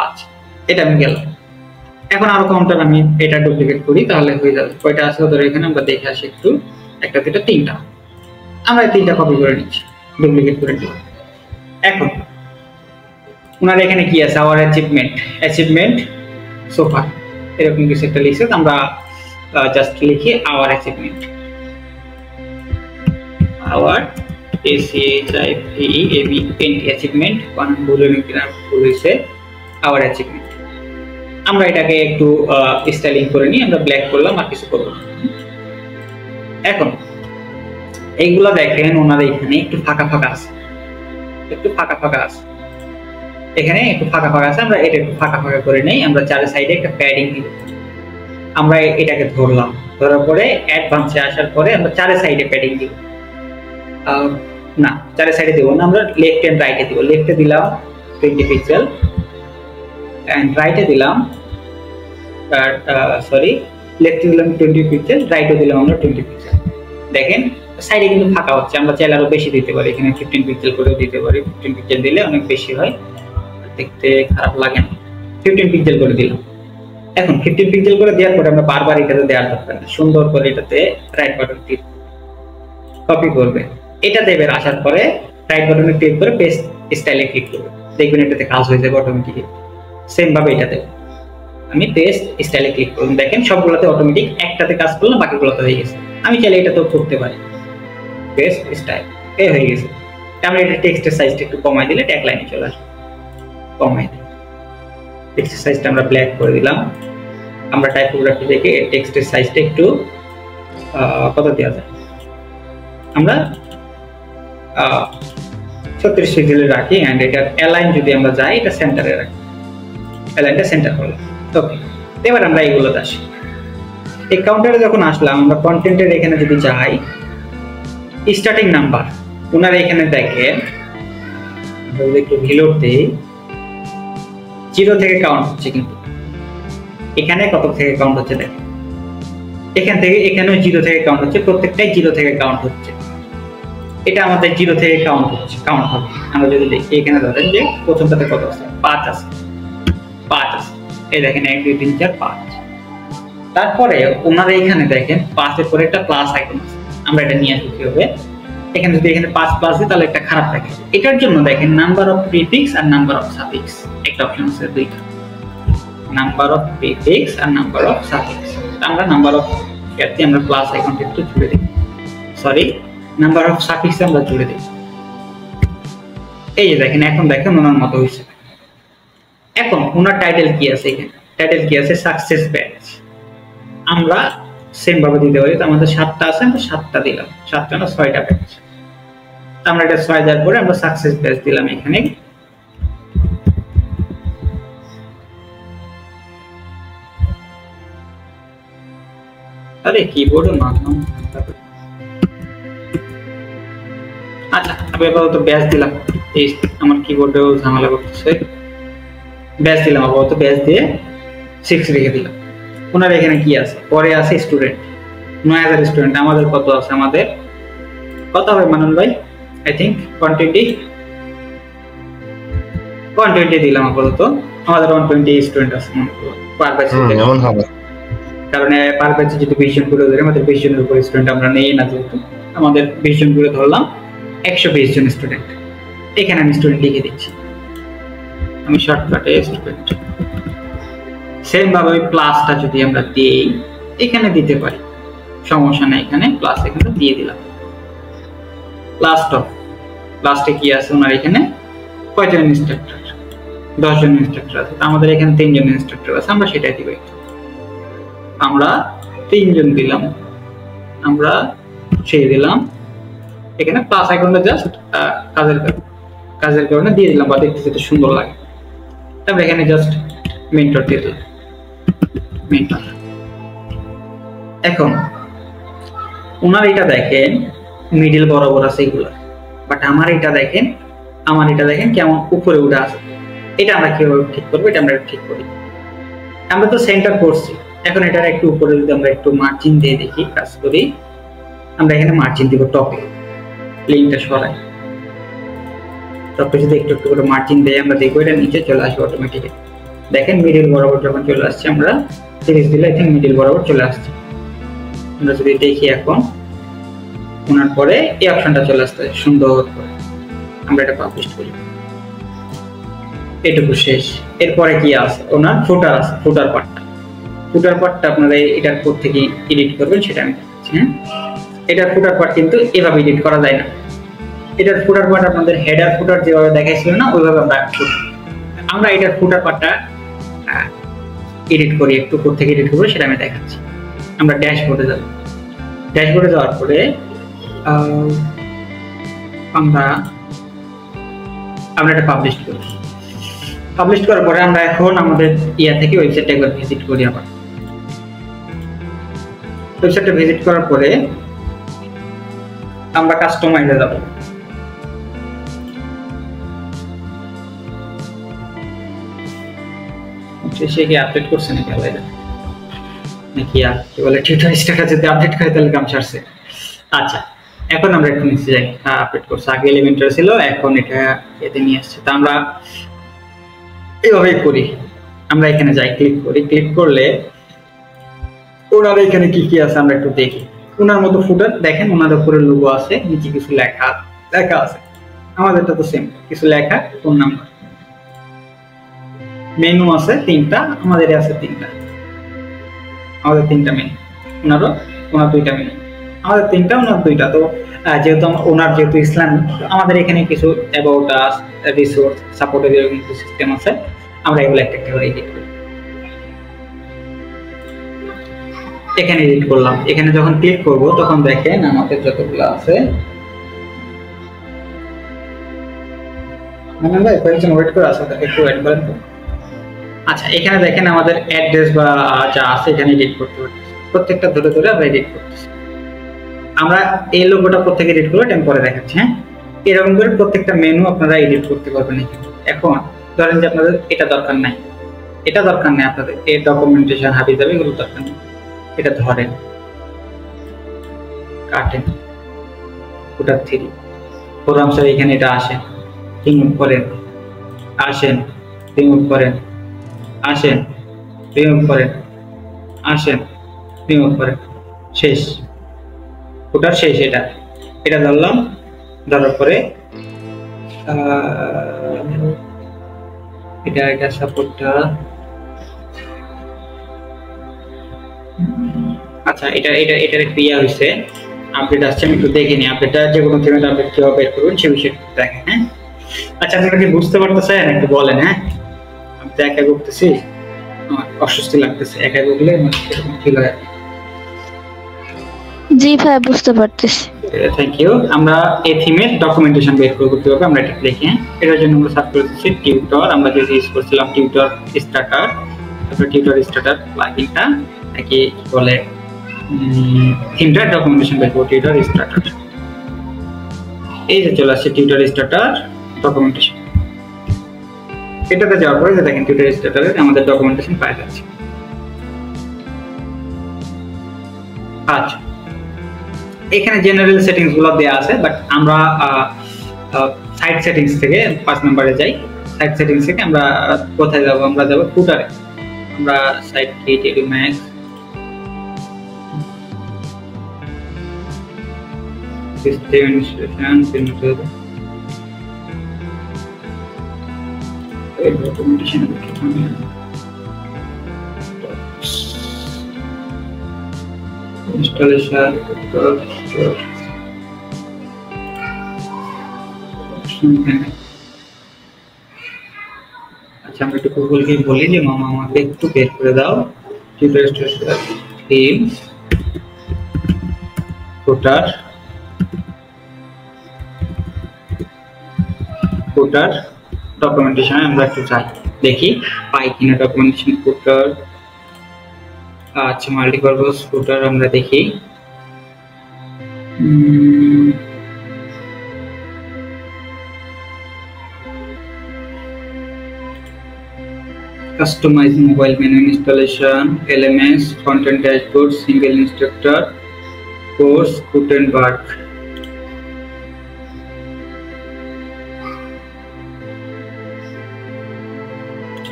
আচ্ছা এটা আমি গেলাম। এখন আরো কাউন্টার আমি এটা ডুপ্লিকেট করি, তাহলে হয়ে যাবে। কয়টা আছে ওদের এখানে আমরা দেখে আসি একটু, একটা দুটো তিনটা। আমরা এই তিনটা কপি করে নিচ্ছি, ডুপ্লিকেট করে দিই। এখন ওনার এখানে কি আছে, আওয়ার অ্যাচিভমেন্ট সোফা, এরকম কিছু একটা লিখছে। আমরা জাস্ট লিখি আওয়ার অ্যাচিভমেন্ট, আওয়ার অ্যাচিভমেন্ট, বানান বলে কিনা ভুল হয়েছে, আওয়ার অ্যাচিভমেন্ট। আমরা এটাকে একটু স্টাইলিং করে নিই, আমরা ব্ল্যাক করলাম, আর কিছু করব না। এখন এইগুলা দেখেন ওনার এখানে একটু ফাঁকা ফাঁকা আছে, এখানে একটু ফাঁকা ফাঁকা আছে। আমরা এটা একটু ফাঁকা ফাঁকা করে নেই। আমরা চারি সাইডে একটা প্যাডিং দিব। আমরা এটাকে ধরলাম, ধরার পরে অ্যাডভান্সে আসার পরে আমরা চারি সাইডে প্যাডিং দিব। না, চারি সাইডে দেবো না, আমরা লেফট এন্ড রাইটে দিব। লেফটে দিলাম 20 পিক্সেল, এন্ড রাইটে দিলাম লেফটে দিলাম 20 পিক্সেল, রাইটে দিলাম আমরা 20 পিক্সেল। দেখেন সাইডে কিন্তু ফাঁকা হচ্ছে, আমরা চাইলে আরো বেশি দিতে পারি, এখানে 15 পিক্সেল করে দিতে পারি। 15 পিক্সেল দিলে অনেক বেশি হয়, দেখতে খারাপ লাগে না। 15 পিক্সেল করে দিলাম। এখন 15 পিক্সেল করে দেওয়ার পরে আমরা বারবার এটাতে দেওয়ার দরকার নেই, সুন্দর করে এটাতে রাইট বাটন ক্লিক কপি করবে। এটা দেবে, আসার পরে রাইট বাটনে ক্লিক করে পেস্ট স্টাইলে ক্লিক করবে, দেখবেন এটাতে কাজ হয়ে যাবে অটোমেটিক। সেম ভাবে এটাতে আমি পেস্ট স্টাইলে ক্লিক করুন, দেখেন সবগুলোতে অটোমেটিক, একটাতে কাজ করলাম বাকিগুলোতে হয়ে গেছে। আমি চাইলে এটাতেও করতে পারি, পেস্ট স্টাইল এই হয়ে গেছে। আমরা এটা টেক্সটের সাইজটা একটু কমাই দিলে ট্যাগ লাইনে চলে আসবে, কমাই দিই। টেক্সটের সাইজটা আমরা ব্ল্যাক করে দিলাম। আমরা টাইপোগ্রাফি থেকে টেক্সটের সাইজটা একটু কত দেওয়া যায়, আমরা 36 পিক্সেলে রাখি। এন্ড এটা অ্যালাইন যদি আমরা যাই, এটা সেন্টারে রাখি, অ্যালাইনটা সেন্টার করলাম। ওকে, এবার আমরা এইগুলোতে আসি। এই কাউন্টারে যখন আসলাম, আমরা কন্টেন্টের এখানে যদি যাই, স্টার্টিং নাম্বার ওনার এখানে দেখেন, একটু ভিলোড দেই, 0 থেকে কাউন্ট হচ্ছে, কিন্তু এখানে কত থেকে কাউন্ট হচ্ছে দেখেন, এখান থেকে এখানেও 0 থেকে কাউন্ট হচ্ছে, প্রত্যেকটাই 0 থেকে কাউন্ট হচ্ছে। এটা আমাদের 0 থেকে কাউন্ট হচ্ছে, কাউন্ট হবে। আমরা যদি দেখি এখানে ধরেন যে প্রথমটাতে কত আছে, 5 আছে, 5 আছে, এই দেখেন 1 2 3 4 5। তারপরে ওনারা এখানে দেখেন 5 এর পরে একটা প্লাস আইকন আছে, আমরা এটা নিয়ে আসবো কিভাবে। এখানে যদি এখানে 5 প্লাস দিই তাহলে একটা খারাপ থাকে। এটার জন্য দেখেন নাম্বার অফ প্রিফিক্স আর নাম্বার অফ সাফিক্স একটা অপশন আছে, দুইটা, নাম্বার অফ প্রিফিক্স আর নাম্বার অফ সাফিক্স। আমরা নাম্বার অফ এতে আমরা প্লাস আইকনটা একটু জুড়ে দিই, সরি নাম্বার অফ সাফিক্স আমরা জুড়ে দিই। এই যে দেখেন, এখন দেখেন ওনার মতো হয়েছে। এখন ওনার টাইটেল কি আছে, এখানে টাইটেল কি আছে, সাকসেস ব্যাচ। আমরা সেম ভাবে দিতে পারি, তো আমাদের 7টা আছে, আমরা 7টা দিলাম, 7টা না 6টা ব্যাচ। আমরা এটা 6 দেওয়ার পরে আমরা সাকসেস ব্যাচ দিলাম এখানে। আরে কিবোর্ডে মারলাম। আচ্ছা, আমি আপাতত ব্যাচ দিলাম, এই আমার কিবোর্ডেও ঝামেলা করতেছে। ব্যাচ দিলাম, আপাতত ব্যাচ দিয়ে 6 রেখে দিলাম। ওনার এখানে কি আছে, পরে আছে স্টুডেন্ট, 9000 স্টুডেন্ট। আমাদের কত আছে, আমাদের কত হবে মানন ভাই, আই থিংক 120 দিলাম আপাতত। আমাদের 120 স্টুডেন্ট আছে পার ব্যাচ, এমন হবে কারণ পার ব্যাচে যদি 20 জন করে ধরে, আমাদের 20 জনের উপর স্টুডেন্ট আমরা নেই না, যেহেতু আমাদের 20 জন করে ধরলাম, 120 জন স্টুডেন্ট। এখানে আমি স্টুডেন্ট লিখে দিচ্ছি, আমি শর্টকাটে স্টুডেন্ট। সেম ভাবে প্লাসটা যদি আমরা দিই, এখানে দিতে পারি, সমস্যা নাই, এখানে প্লাস এখানে দিয়ে দিলাম। লাস্টে কি আছে ওনার এখানে, কয়জন ইনস্ট্রাক্টর, 10 জন ইনস্ট্রাক্টর আছে। আমাদের এখানে 3 জন ইনস্ট্রাক্টর আছে, আমরা সেটাই দিব। আমরা 3 জন দিলাম, আমরা সেই দিলাম এখানে প্লাস আইকনটা জাস্ট কাজের কারণে দিয়ে দিলাম, বা দেখতে যেটা সুন্দর লাগে। তারপর এখানে জাস্ট মেন্টর দিয়ে দিলাম, মেন্টর। এখন ওনার এটা দেখেন মিডল বরাবর আছে এগুলো, বাট আমার এটা দেখেন কেমন উপরে উঠে আছে। এটা আমরা কিভাবে ঠিক করবো, এটা আমরা ঠিক করি। আমরা তো সেন্টার করছি, এখন এটার একটু উপরে যদি আমরা একটু মার্জিন দিয়ে দেখি, কাজ করি, আমরা এখানে মার্জিন দিব টপে, লিঙ্কটা সরাই, টপে যদি একটু একটু করে মার্জিন দেয়, আমরা দেখবো এটা নিচে চলে আসবে অটোমেটিক্যালি। দেখেন মিডল বরাবর যখন চলে আসছে, আমরা সিরিজ দিলে এখন মিডল বরাবর চলে আসছে। আমরা যদি দেখি এখন ওনার পরে এই অপশনটা চলে আসছে সুন্দর করে, আমরা এটা পাবলিশ করি, এটুকু শেষ। এরপরে কি আছে, ওনার ফুটার আছে, ফুটার পার্টটা আপনারা এটার কোড থেকে এডিট করবেন, সেটা আমি দেখাচ্ছি। হ্যাঁ, এটার ফুটার পার্ট কিন্তু এভাবে এডিট করা যায় না। এটার ফুটার পার্ট আপনাদের হেডার ফুটার যেভাবে দেখাইছিল না, ওইভাবে আমরা এটার ফুটার পার্টটা এডিট করি, একটু কোড থেকে এডিট করবো, সেটা আমি দেখাচ্ছি। আমরা ড্যাশবোর্ডে যাব, ড্যাশবোর্ডে যাওয়ার পরে আমরা এটা পাবলিশ করি। পাবলিশ করার পরে আমরা এখন আমাদের থেকে ওয়েবসাইটটা একবার ভিজিট করি। আবার ওয়েবসাইটটা ভিজিট করার পরে আমরা কাস্টমাইজে যাব। সে কি আপডেট করছে নাকি আলাদা, নাকি আর কি বলে টিউটর স্ট্যাটাস যদি আপডেট করে তাহলে কাম সারছে। আচ্ছা এখন আমরা একটু নিচে যাই, আপডেট করছে, আগে এলিমেন্টার ছিল এখন এটা এতে নিয়ে আসছে। তো আমরা এইভাবে করি, আমরা এখানে যাই, ক্লিক করি, ক্লিক করলে ওনার এখানে কি কি আছে আমরা একটু দেখি। ওনার মতো ফুটার দেখেন, ওনার উপরে লোগো আছে, নিচে কিছু লেখা লেখা আছে, আমাদেরটা তো সেম, কিছু লেখা, ফোন নাম্বার, মেনু আছে 3টা, আমাদের আছে 3টা, আমাদের 3টা মেনু, ওনার 2টা মেনু, আমাদের 3টা, ওনার 2টা। তো যেহেতু ওনার যেহেতু ইসলামিক, আমাদের এখানে কিছু অ্যাবাউট আস, রিসোর্স, সাপোর্টের এরকম কিছু সিস্টেম আছে, আমরা এগুলো একটা একটা করে এডিট করি। এখানে এডিট করলাম, এখানে যখন ক্লিক করব তখন দেখেন আমাদের যতগুলো আছে, মানে ভাই কয়েকজন ওয়েট করে আছে, একটু ওয়েট করেন তো। আচ্ছা এখানে দেখেন আমাদের অ্যাড্রেস বা যা আছে এখানে এডিট করতে পারছি, প্রত্যেকটা ধরে ধরে আমরা এডিট করতেছি। আমরা এই লোগোটা প্রত্যেকে এডিট করলে টাইম পরে দেখাচ্ছি। হ্যাঁ, এরকম করে প্রত্যেকটা মেনু আপনারা এডিট করতে পারবেন। এখন ধরেন যে আপনাদের এটা দরকার নাই, এটা দরকার নেই আপনাদের, এই ডকুমেন্টেশন হাবি যাবে, এগুলো দরকার নেই। এটা ধরেন, কাটেন, ওটা 3 প্রোগ্রাম স্যার এখানে এটা আসেন, রিমুভ করেন, আসেন, রিমুভ করেন, আসেন, রিমুভ করেন, আসেন, রিমুভ করেন, শেষ, ওটার শেষ। এটা ধরলাম, ধরার পরে এটা সাপোর্টটা, আচ্ছা এটার একটু ইয়া হয়েছে, আপডেট আসছে, আমি একটু দেখে নিই আপডেটটা, যে কোনো থিমের আপডেট কিভাবে বের করবেন সে বিষয়ে একটু দেখেন। হ্যাঁ, আচ্ছা আপনারা কি বুঝতে পারতেছেন একটু বলেন। হ্যাঁ, আমি তো একা করতেছি, আমার অস্বস্তি লাগতেছে, একা করলে এরকম ফিল হয়। জি ভাই বুঝতে পারতেছি। Thank you. আমরা এই থিমের ডকুমেন্টেশন বের করব কিভাবে আমরা এটা দেখি। এটার জন্য আমরা সার্চ করেছি টিউটর, আমরা যে ইউজ করছিলাম টিউটর স্টার্টার, তারপর টিউটর স্টার্টার প্লাগইনটা নাকি বলে থিমটার ডকুমেন্টেশন বের করব, টিউটর স্টার্টার। এই যে চলে আসছে টিউটর স্টার্টার ডকুমেন্টেশন। এটাতে যাওয়ার পরে দেখেন টিউটর স্টার্টারে আমাদের ডকুমেন্টেশন পাওয়া যাচ্ছে। আচ্ছা এখানে জেনারেল সেটিংস গুলো দেওয়া আছে, বাট আমরা সাইট সেটিংস থেকে 5 নম্বরে যাই। সাইট সেটিংস থেকে আমরা কোথায় যাব? আমরা যাব ফুটারে। আমরা site kit Edumax, system installation, printer, এই ডকুমেন্টেশন installation, আচ্ছা আমরা একটু গুগলকে বলি যে মামা আমাকে একটু বের করে দাও টিউটোরিয়াল থিম ফুটার ডকুমেন্টেশন। আমরা একটু চাই দেখি পাই কিনা ডকুমেন্টেশন ফুটার। আচ্ছা মাল্টিপারপাস ফুটার আমরা দেখি, customize mobile menu installation, LMS, content dashboard, single instructor course, Gutenberg.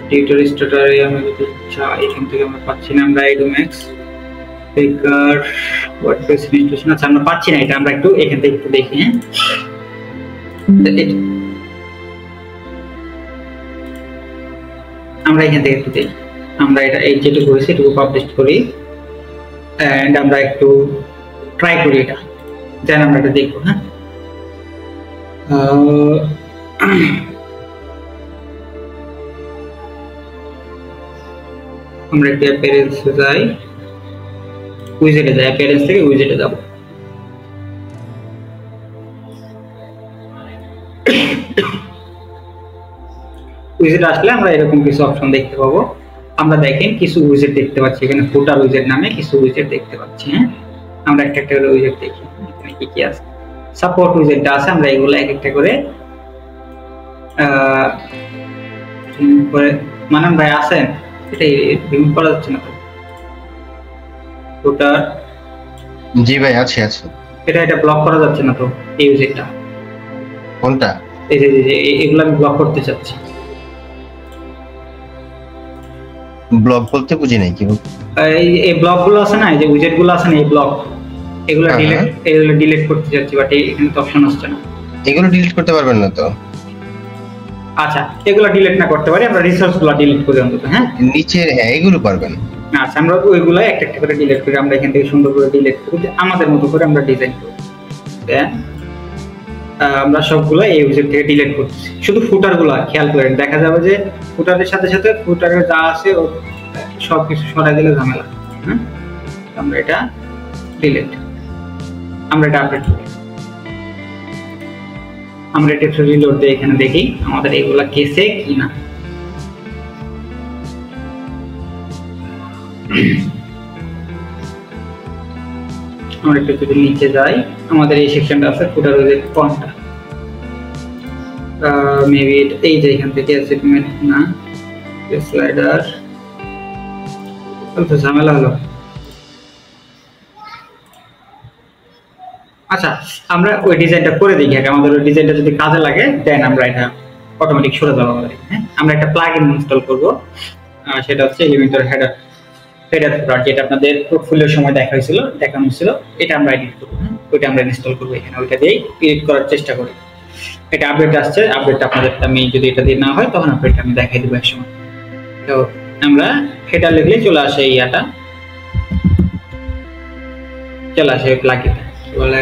Tutor স্টার্টারে আমরা যদি চাই এখান থেকে আমরা পাচ্ছি না, আমরা এডুম্যাক্স বেকার ওয়ার্ডপ্রেস ইনস্টলেশন, আচ্ছা আমরা পাচ্ছি না এটা, আমরা একটু এখান থেকে একটু দেখি। হ্যাঁ আমরা এখান থেকে একটু দেখি, আমরা এটা এই যেটুকু হয়েছে এটুকু পাবলিশ করি এন্ড আমরা একটু ট্রাই করি এটা, দেন আমরা এটা দেখবো। হ্যাঁ আমরা একটা অ্যাপিয়ারেন্সে যাই, উইজেটে যাই, অ্যাপিয়ারেন্স থেকে উইজেটে যাব। উইজেট আসলে আমরা এরকম কিছু অপশন দেখতে পাবো। আমরা দেখেন কিছু উইজেট দেখতে পাচ্ছি, এখানে ফুটার উইজেট নামে কিছু উইজেট দেখতে পাচ্ছি। হ্যাঁ আমরা একটা একটা করে উইজেট দেখি এখানে কি কি আছে। সাপোর্ট উইজেটটা আছে, আমরা এগুলো এক একটা করে মানান ভাই আছেন, এটা রিমুভ করা যাচ্ছে না তো। ফুটার জি ভাই আছে আছে। এটা ব্লক করা যাচ্ছে না তো এই উইজেটটা। কোনটা? এই যে এগুলো আমি ব্লক করতে চাচ্ছি। ব্লক বলতে বুঝি নাই কি বলতে? এই ব্লক গুলো আছে না, এই যে উইজেট গুলো আছে না, এই ব্লক এগুলো ডিলিট করতে চাচ্ছি, বাট এখানে তো অপশন আসছে না। এগুলো ডিলিট করতে পারবেন না তো? আচ্ছা, এগুলো ডিলিট না করতে পারি, আমরা রিসোর্স গুলো ডিলিট করি অন্তত। হ্যাঁ নিচের, হ্যাঁ এগুলো পারবেন। আচ্ছা, আমরা ওইগুলো একটা একটা করে ডিলিট করি। আমরা এখান থেকে সুন্দর করে ডিলিট করি, আমাদের মতো করে আমরা ডিজাইন করি। আমরা সবগুলো এই উইজেট থেকে ডিলিট করতেছি, শুধু ফুটার গুলো খেয়াল করেন। দেখা যাবে যে ফুটারের সাথে সাথে ফুটারে যা আছে সবকিছু সরাই দিলে ঝামেলা। হ্যাঁ, আমরা এটা ডিলিট, আমরা এটা আপডেট করি। আমরা এটা একটু রিলোড দিয়ে এখানে দেখি আমাদের এগুলা কেসে কি না। আমরা একটু যদি নিচে যাই, আমাদের এই সেকশনটা আছে ফুটার উইজেট ফন্টটা, মেবি এই যে এখান থেকে অ্যাচিভমেন্ট না স্লাইডার, তো ঝামেলা হলো। আচ্ছা, আমরা ওই ডিজাইনটা করে দেখি আগে, আমাদের ওই ডিজাইনটা যদি কাজে লাগে দেন আমরা এটা অটোমেটিক সরে যাবো আমাদের। হ্যাঁ, আমরা একটা প্লাগইন ইনস্টল করব, সেটা হচ্ছে এলিমেন্টর হেডার ফুটার, যেটা আপনাদের পোর্টফোলিওর সময় দেখানো হয়েছিল। এটা আমরা এডিট করবো, ওইটা আমরা ইনস্টল করবো এখানে, ওইটা দিয়েই এডিট করার চেষ্টা করি। এটা আপডেট আসছে, আপডেটটা আপনাদের আমি যদি এটা দিয়ে না হয় তখন আপডেটটা আমি দেখাই দেবো একসময়। তো আমরা হেডার লিখলে চলে আসে ইয়াটা, চলে আসে প্লাগইনটা বলে।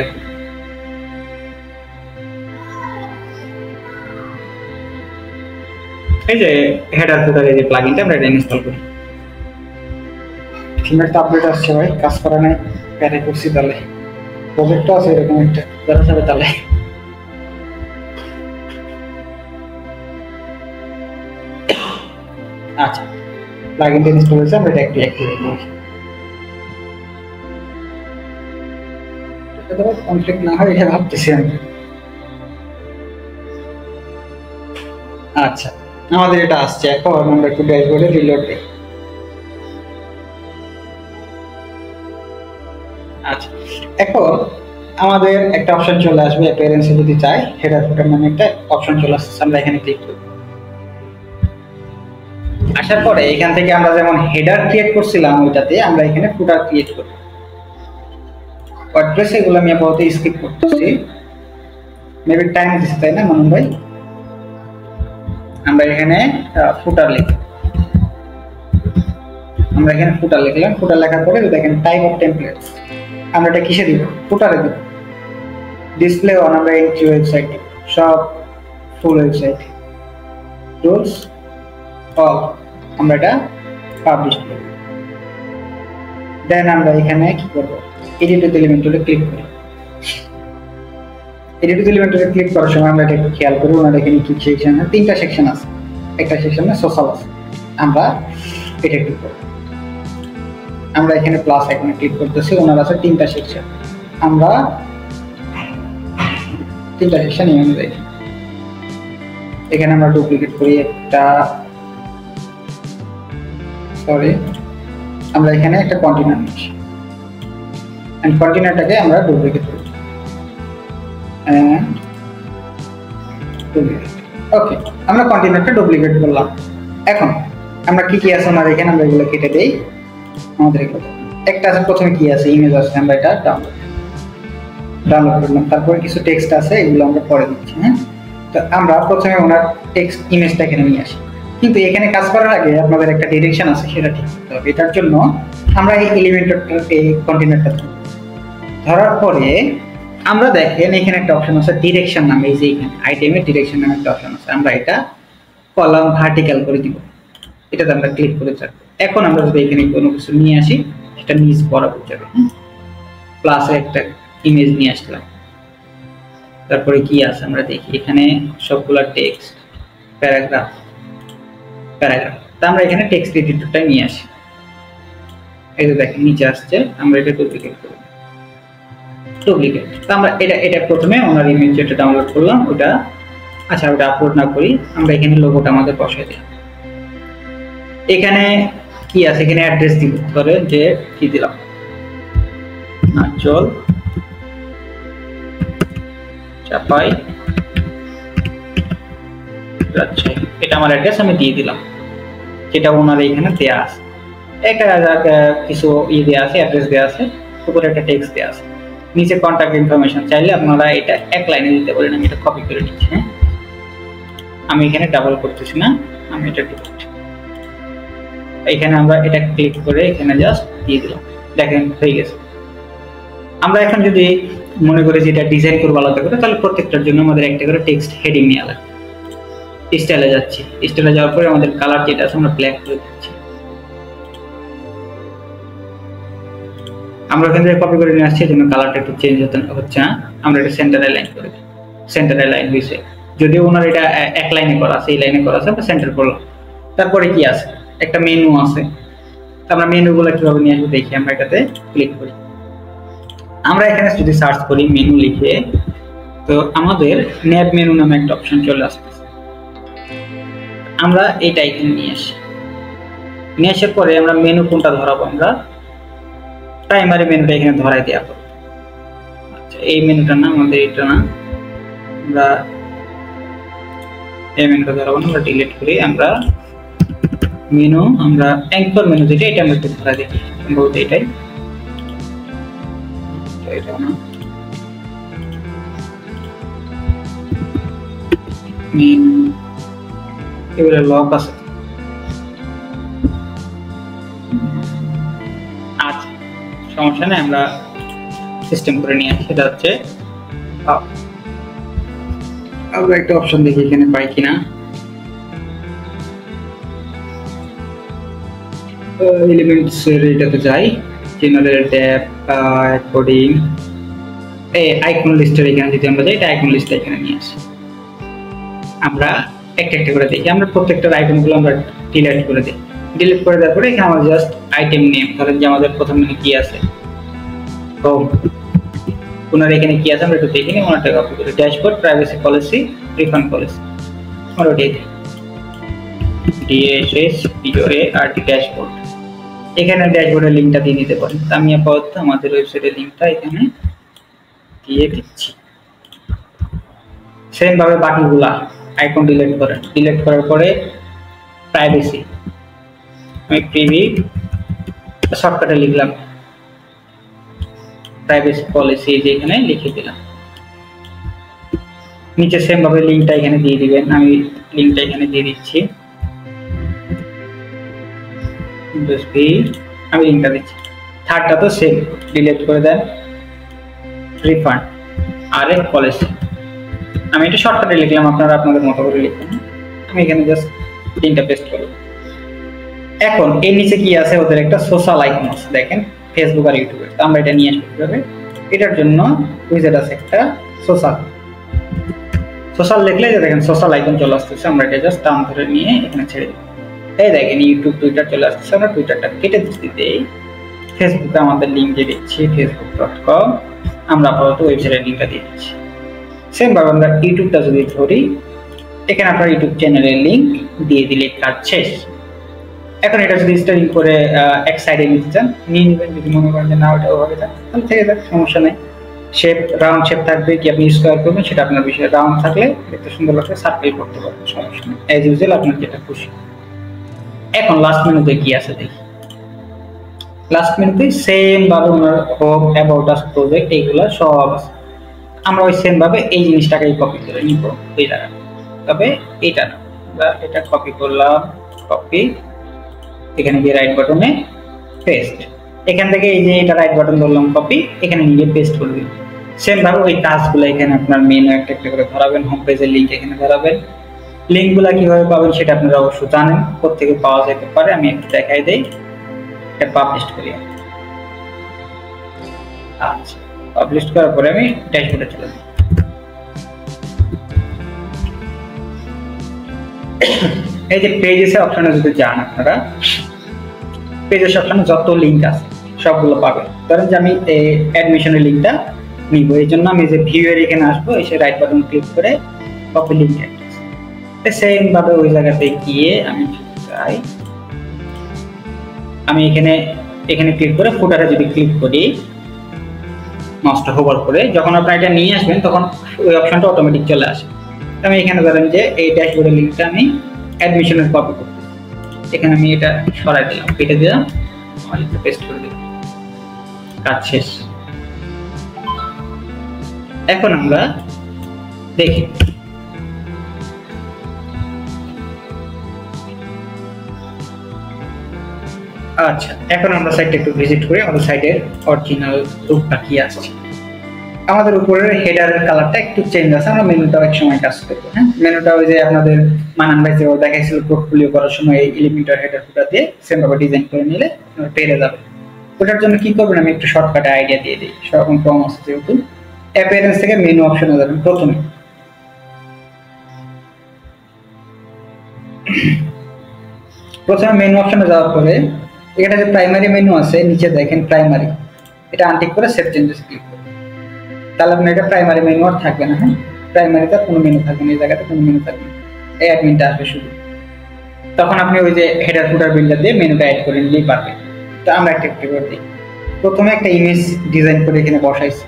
এই যে হেডার ফুটার এই যে প্লাগইনটা, আমরা এটা ইনস্টল করি। থিমেরটা আপডেট আসছে ভাই, কাজ করা নাই, প্যারে করছি। তাহলে প্রজেক্টটা আছে এরকম একটা, দেখা যাবে তাহলে। আচ্ছা, প্লাগইনটা ইনস্টল হয়েছে, আমরা এটা একটু অ্যাক্টিভেট করি। এটা কনফ্লিক্ট না হয় এটা ভাবতেছি আমি। আচ্ছা, আমাদের এটা আসছে। এখন আমরা একটু ড্যাশবোর্ডে রিলোড দিই। আচ্ছা, এখন আমাদের একটা অপশন চলে আসবে অ্যাপিয়ারেন্সে, যদি চাই হেডার ফুটার নামে একটা অপশন চলে আসছে, আমরা এখানে ক্লিক করব। আসার পরে এখান থেকে আমরা যেমন হেডার ক্রিয়েট করছিলাম ওইটাতে আমরা এখানে ফুটার ক্রিয়েট করব। ওয়ার্ডপ্রেসে এগুলো আমি আপাতত স্কিপ করতেছি, মেবি টাইম দিচ্ছে, তাই না মামুন ভাই? আমরা এখানে ফুটার লিখব, আমরা এখানে ফুটার লিখলাম। ফুটার লেখার পরে দেখেন টাইপ অফ টেমপ্লেটস, আমরা এটা কিসে দিব? ফুটারে দিব। ডিসপ্লে অন, আমরা এন্ট্রি ওয়েবসাইট, সব ফুল ওয়েবসাইট, রুলস অল, আমরা এটা পাবলিশ করব। দেন আমরা এখানে কি করব? এডিট উইথ এলিমেন্ট টুলে ক্লিক করি। এডিট উইথ এলিমেন্ট টুলে ক্লিক করার সময় আমরা এটা একটু খেয়াল করি, ওনার এখানে কি সেকশন, তিনটা সেকশন আছে, একটা সেকশনে সোশ্যাল আছে। আমরা এটা একটু করব, আমরা এখানে প্লাস আইকনে ক্লিক করতেছি, ওনার আছে তিনটা সেকশন, আমরা তিনটা সেকশন এই অনুযায়ী এখানে আমরা ডুপ্লিকেট করি একটা, সরি, আমরা এখানে একটা কন্টেনার নিচ্ছি, এন্ড কন্টেনারটাকে আমরা ডুপ্লিকেট করি, এন্ড ডুপ্লিকেট। ওকে, আমরা কন্টেনারটা ডুপ্লিকেট করলাম। এখন আমরা কি আছে ওনার এখানে, আমরা এগুলো কেটে দেই। আমাদের এগুলো একটা আছে, প্রথমে কি আছে, ইমেজ আছে, আমরা এটা ডাউনলোড করলাম। তারপরে কিছু টেক্সট আছে, এগুলো আমরা পরে দিচ্ছি। হ্যাঁ, তো আমরা প্রথমে ওনার টেক্সট ইমেজটা এখানে নিয়ে আসি, কিন্তু এখানে কাজ করার আগে আপনাদের একটা ডিরেকশন আছে, সেটা ঠিক করতে হবে। এটার জন্য আমরা এই এলিমেন্টটা, এই কন্টেনারটা ধরার পরে আমরা দেখেন এখানে একটা অপশন আছে ডিরেকশন নামে, এই যে এখানে আইটেমের ডিরেকশন নামে একটা অপশন আছে, আমরা এটা কলাম ভার্টিক্যাল করে দিব, এটাতে আমরা ক্লিক করে যাবো। এখন আমরা যদি এখানে কোনো কিছু নিয়ে আসি, সেটা নিচ বরাবর যাবে। প্লাস একটা ইমেজ নিয়ে আসলাম, তারপরে কি আছে আমরা দেখি, এখানে সবগুলা টেক্সট, প্যারাগ্রাফ, তা আমরা এখানে টেক্সট এডিটরটা নিয়ে আসি। এই যে দেখেন নিচে আসছে, আমরা এটা ডুপ্লিকেট করব, ডুপ্লিকেট। তো আমরা এটা প্রথমে ওনার ইমেজ যেটা ডাউনলোড করলাম ওটা, আচ্ছা ওটা আপলোড না করি, আমরা এখানে লোগোটা আমাদের বসাই দিই। এখানে কি আছে, এখানে অ্যাড্রেস দিব, ধরে যে কি দিলাম আঁচল চাপাই রাজশাহী, এটা আমার অ্যাড্রেস আমি দিয়ে দিলাম, যেটা ওনার এখানে দেয়া আছে। একটা কিছু দেয়া আছে, অ্যাড্রেস দেয়া আছে, উপরে একটা টেক্সট দেয়া আছে, নিচে কন্ট্যাক্ট ইনফরমেশন চাইলে আপনারা এটা এক লাইনে দিতে পারেন। আমি এটা কপি করে নিচ্ছি। হ্যাঁ, আমি এখানে ডাবল করতেছি না, আমি এটা ডিলিট, এখানে আমরা এটা ক্লিক করে এখানে জাস্ট দিয়ে দিলাম, দেখেন হয়ে গেছে। আমরা এখন যদি মনে করি যে এটা ডিজাইন করবো আলাদা করে, তাহলে প্রত্যেকটার জন্য আমাদের একটা করে টেক্সট হেডিং নিয়ে আলাদা। স্টাইলে যাচ্ছি, স্টাইলে যাওয়ার পরে আমাদের কালার যেটা আছে আমরা ব্ল্যাক করে দিচ্ছি। আমরা এখান থেকে কপি করে নিয়ে আসছি, জন্য কালারটা একটু চেঞ্জ হচ্ছে না। আমরা এটা সেন্টারে লাইন করে দিই, সেন্টারে লাইন হয়েছে, যদিও ওনার এটা এক লাইনে করা আছে, এই লাইনে করা আছে, আমরা সেন্টার করলাম। তারপরে কি আছে, একটা মেনু আছে, আমরা মেনুগুলো কিভাবে নিয়ে আসবো দেখি। আমরা এটাতে ক্লিক করি, আমরা এখানে যদি সার্চ করি মেনু লিখে, তো আমাদের ন্যাব মেনু নামে একটা অপশন চলে আসতেছে। আমরা এইটা এখানে নিয়ে আসি, নিয়ে আসার পরে আমরা মেনু কোনটা ধরাবো, আমরা প্রাইমারি মেনুটা এখানে ধরাই দেওয়া হবে। আচ্ছা, এই মেনুটা না, আমাদের এটা না, আমরা এই মেনুটা ধরাবো না, আমরা ডিলিট করি। আমরা মেনু, আমরা অ্যাঙ্কর মেনু যেটা, এটা আমরা একটু ধরা দেখি, সম্ভবত এটাই, এটা না মেনু, এগুলো লক আছে। আচ্ছা, সমস্যা নেই, আমরা সিস্টেম করে নিয়ে আসি। সেটা হচ্ছে আমরা একটা অপশন দেখি এখানে পাই কিনা। এলিমেন্টস এর এটাতে যাই, জেনারেল ট্যাব, কোডিং, এই আইকন লিস্টের এখানে যদি আমরা যাই, এটা আইকন লিস্টটা এখানে নিয়ে আসি। আমরা একটা একটা করে দেখি, আমরা প্রত্যেকটার আইটেমগুলো আমরা ডিলিট করে দিই। ডিলিট করে দেওয়ার পরে এখানে আমাদের জাস্ট আইটেম নেম, ধরেন যে আমাদের প্রথমে কি আছে, হোম, ওনার এখানে কি আছে আমরা একটু দেখে নিই। ওনারটা কপি করে dashboard, privacy policy, refund policy, আমরা ওটাই দিই, ডিএসএস পিওএ আর ড্যাশবোর্ড। এখানে ড্যাশবোর্ডের লিঙ্কটা দিয়ে দিতে পারেন। আমি আপাতত আমাদের ওয়েবসাইটের লিঙ্কটা এখানে দিয়ে দিচ্ছি। সেম ভাবে বাকিগুলা আইকন ডিলিট করেন, ডিলিট করার পরে প্রাইভেসি, আমি প্রিভি শর্টকাটে লিখলাম, প্রাইভেসি পলিসি যে এখানে লিখে দিলাম। নিচে সেম ভাবে লিঙ্কটা এখানে দিয়ে দিবেন, আমি লিঙ্কটা এখানে দিয়ে দিচ্ছি, আমি লিঙ্কটা দিচ্ছি। থার্ডটা তো সেম, ডিলিট করে দেন, রিফান্ড আর এক পলিসি। আমি এটা শর্টকাটে লিখলাম, আপনারা আপনাদের মতো করে লিখুন। আমি এখানে জাস্ট লিঙ্কটা পেস্ট করব। এখন এর নিচে কি আছে, ওদের একটা সোশ্যাল আইকন আছে, দেখেন ফেসবুক আর ইউটিউবের। তো আমরা এটা নিয়ে আসবো কিভাবে, এটার জন্য উইজেট আছে একটা সোশ্যাল লিখলে যে দেখেন সোশ্যাল আইকন চলে আসতেছে। আমরা এটা জাস্ট টান ধরে নিয়ে এখানে ছেড়ে দিই, এই দেখেন ইউটিউব টুইটার চলে আসতেছে। আমরা টুইটারটা কেটে দিতে, ফেসবুকে আমাদের লিঙ্ক দিয়ে দিচ্ছি facebook.com, আমরা আপাতত ওয়েবসাইটের লিঙ্কটা দিয়ে দিচ্ছি। সেম ভাবে আমরা ইউটিউবটা যদি ধরি, এখানে আপনার ইউটিউব চ্যানেলের লিঙ্ক দিয়ে দিলে কাজ শেষ। এখন এটা যদি স্টারিং করে এক সাইডে নিতে চান নিয়ে নেবেন, যদি মনে করেন যে না ওটা ওভাবে যাক তাহলে থেকে যাক, সমস্যা নেই। শেপ রাউন্ড শেপ থাকবে কি আপনি স্কোয়ার করবেন সেটা আপনার বিষয়, রাউন্ড থাকলে দেখতে সুন্দর লাগবে, সার্কেল করতে পারবেন, সমস্যা নেই, অ্যাজ ইউজুয়াল আপনার যেটা খুশি। এখন লাস্ট মেনুতে কি আছে দেখি। লাস্ট মেনুতে সেম ভাবে ওনার হোম, অ্যাবাউট আস, প্রজেক্ট, এইগুলো সব আছে। আমরা ওই সেম ভাবে এই জিনিসটাকেই কপি করে নিব ওই জায়গা, তবে এটা না, আমরা এটা কপি করলাম, কপি, এখানে গিয়ে রাইট বাটনে পেস্ট, এখান থেকে এই যে এটা রাইট বাটন ধরলাম কপি, এখানে নিয়ে পেস্ট করে দিন। সেম ভাবে ওই কাজগুলো এখানে আপনার মেনু একটা একটা করে ধরাবেন, হোম পেজের লিঙ্ক এখানে ধরাবেন। লিঙ্কগুলো কিভাবে পাবেন সেটা আপনারা অবশ্যই জানেন, কোত্থেকে পাওয়া যেতে পারে। আমি একটু দেখাই দেই, এটা পাবলিশ করি। আচ্ছা, পাবলিশ করার পরে আমি ড্যাশবোর্ডে চলে যাই। এই যে পেজেস অপশনে যদি যান আপনারা, পেজেস অপশনে যত লিঙ্ক আছে সবগুলো পাবেন। ধরেন যে আমি এই অ্যাডমিশনের লিঙ্কটা নিব, এই জন্য আমি যে ভিউয়ের এখানে আসবো, এসে রাইট বাটন ক্লিক করে কপি লিঙ্ক অ্যাড্রেস, সেম ভাবে ওই জায়গাতে গিয়ে আমি চাই, আমি এখানে ক্লিক করে ফুটারে যদি ক্লিক করি, মাউসটা হোভার করে যখন আপনি এটা নিয়ে আসবেন তখন ওই অপশনটা অটোমেটিক চলে আসে। আমি এখানে ধরেন যে এই ড্যাশবোর্ডের লিংকটা আমি অ্যাডমিশনের কপি করব, এখানে আমি এটা সরাই দিলাম, কেটে দিলাম, আর এটা পেস্ট করে দিলাম, কাজ শেষ। এখন আমরা দেখি আচ্ছা, এখন আমরা সাইটটা একটু ভিজিট করি, আমাদের সাইটের অরিজিনাল রূপটা কি আসছে। আমাদের উপরের হেডারের কালারটা একটু চেঞ্জ আছে, আমরা মেনুটাও এক সময় কাজ করবো। হ্যাঁ, মেনুটা ওই যে আপনাদের মানান ভাই যে দেখাইছিল পোর্টফোলিও করার সময় এই এলিমেন্টার হেডার ফুটা দিয়ে সেম ভাবে ডিজাইন করে নিলে পেরে যাবে। ওটার জন্য কি করবেন আমি একটু শর্টকাটে আইডিয়া দিয়ে দিই, সেরকম কম আছে যেহেতু। অ্যাপিয়ারেন্স থেকে মেনু অপশনে যাবেন প্রথমে মেনু অপশনে যাওয়ার পরে এটা যে প্রাইমারি মেনু আছে নিচে দেখেন প্রাইমারি, এটা আনটিক করে সেভ চেঞ্জেস ক্লিক করুন। তাহলে আপনার এটা প্রাইমারি মেনু আর থাকবে না। হ্যাঁ, প্রাইমারিতে কোনো মেনু থাকবে না, এই জায়গাতে কোনো মেনু থাকবে না, এই অ্যাডমিনটা আসবে শুধু। তখন আপনি ওই যে হেডার ফুটার বিল্ডার দিয়ে মেনুটা অ্যাড করে নিলেই পারবেন। তো আমরা একটা করে দিই, প্রথমে একটা ইমেজ ডিজাইন করে এখানে বসাইছি,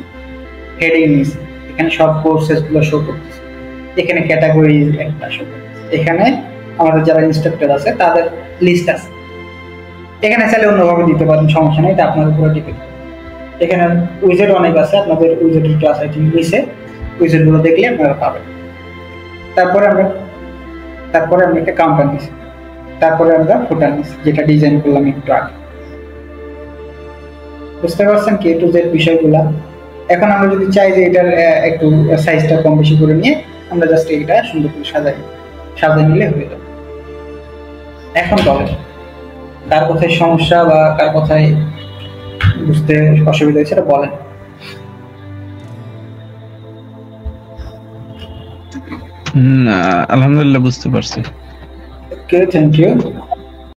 হেড ইমেজ, এখানে সব কোর্সেসগুলো শো করতেছে, এখানে ক্যাটাগরি একটা শো করতেছে, এখানে আমাদের যারা ইনস্ট্রাক্টর আছে তাদের লিস্ট আছে। এখানে চাইলে অন্যভাবে দিতে পারেন, সমস্যা নেই, এটা আপনার উপরে ডিপেন্ড। এখানে উইজেট অনেক আছে, আপনাদের উইজেটের ক্লাস আইটেম নিচে উইজেটগুলো দেখলে আপনারা পাবেন। তারপরে আমরা একটা কাউন্টার নিচ্ছি, তারপরে আমরা ফুটার নিচ্ছি যেটা ডিজাইন করলাম একটু আগে। বুঝতে পারছেন কি টু জেড বিষয়গুলা। এখন আমরা যদি চাই যে এটার একটু সাইজটা কম বেশি করে নিয়ে আমরা জাস্ট এটা সুন্দর করে সাজাই নিলে হয়ে যাবে। এখন বলেন কার কোথায় সমস্যা বা কার কোথায় বুঝতে অসুবিধা হয়েছে সেটা বলেন। আলহামদুলিল্লাহ বুঝতে পারছি। ওকে, থ্যাংক ইউ।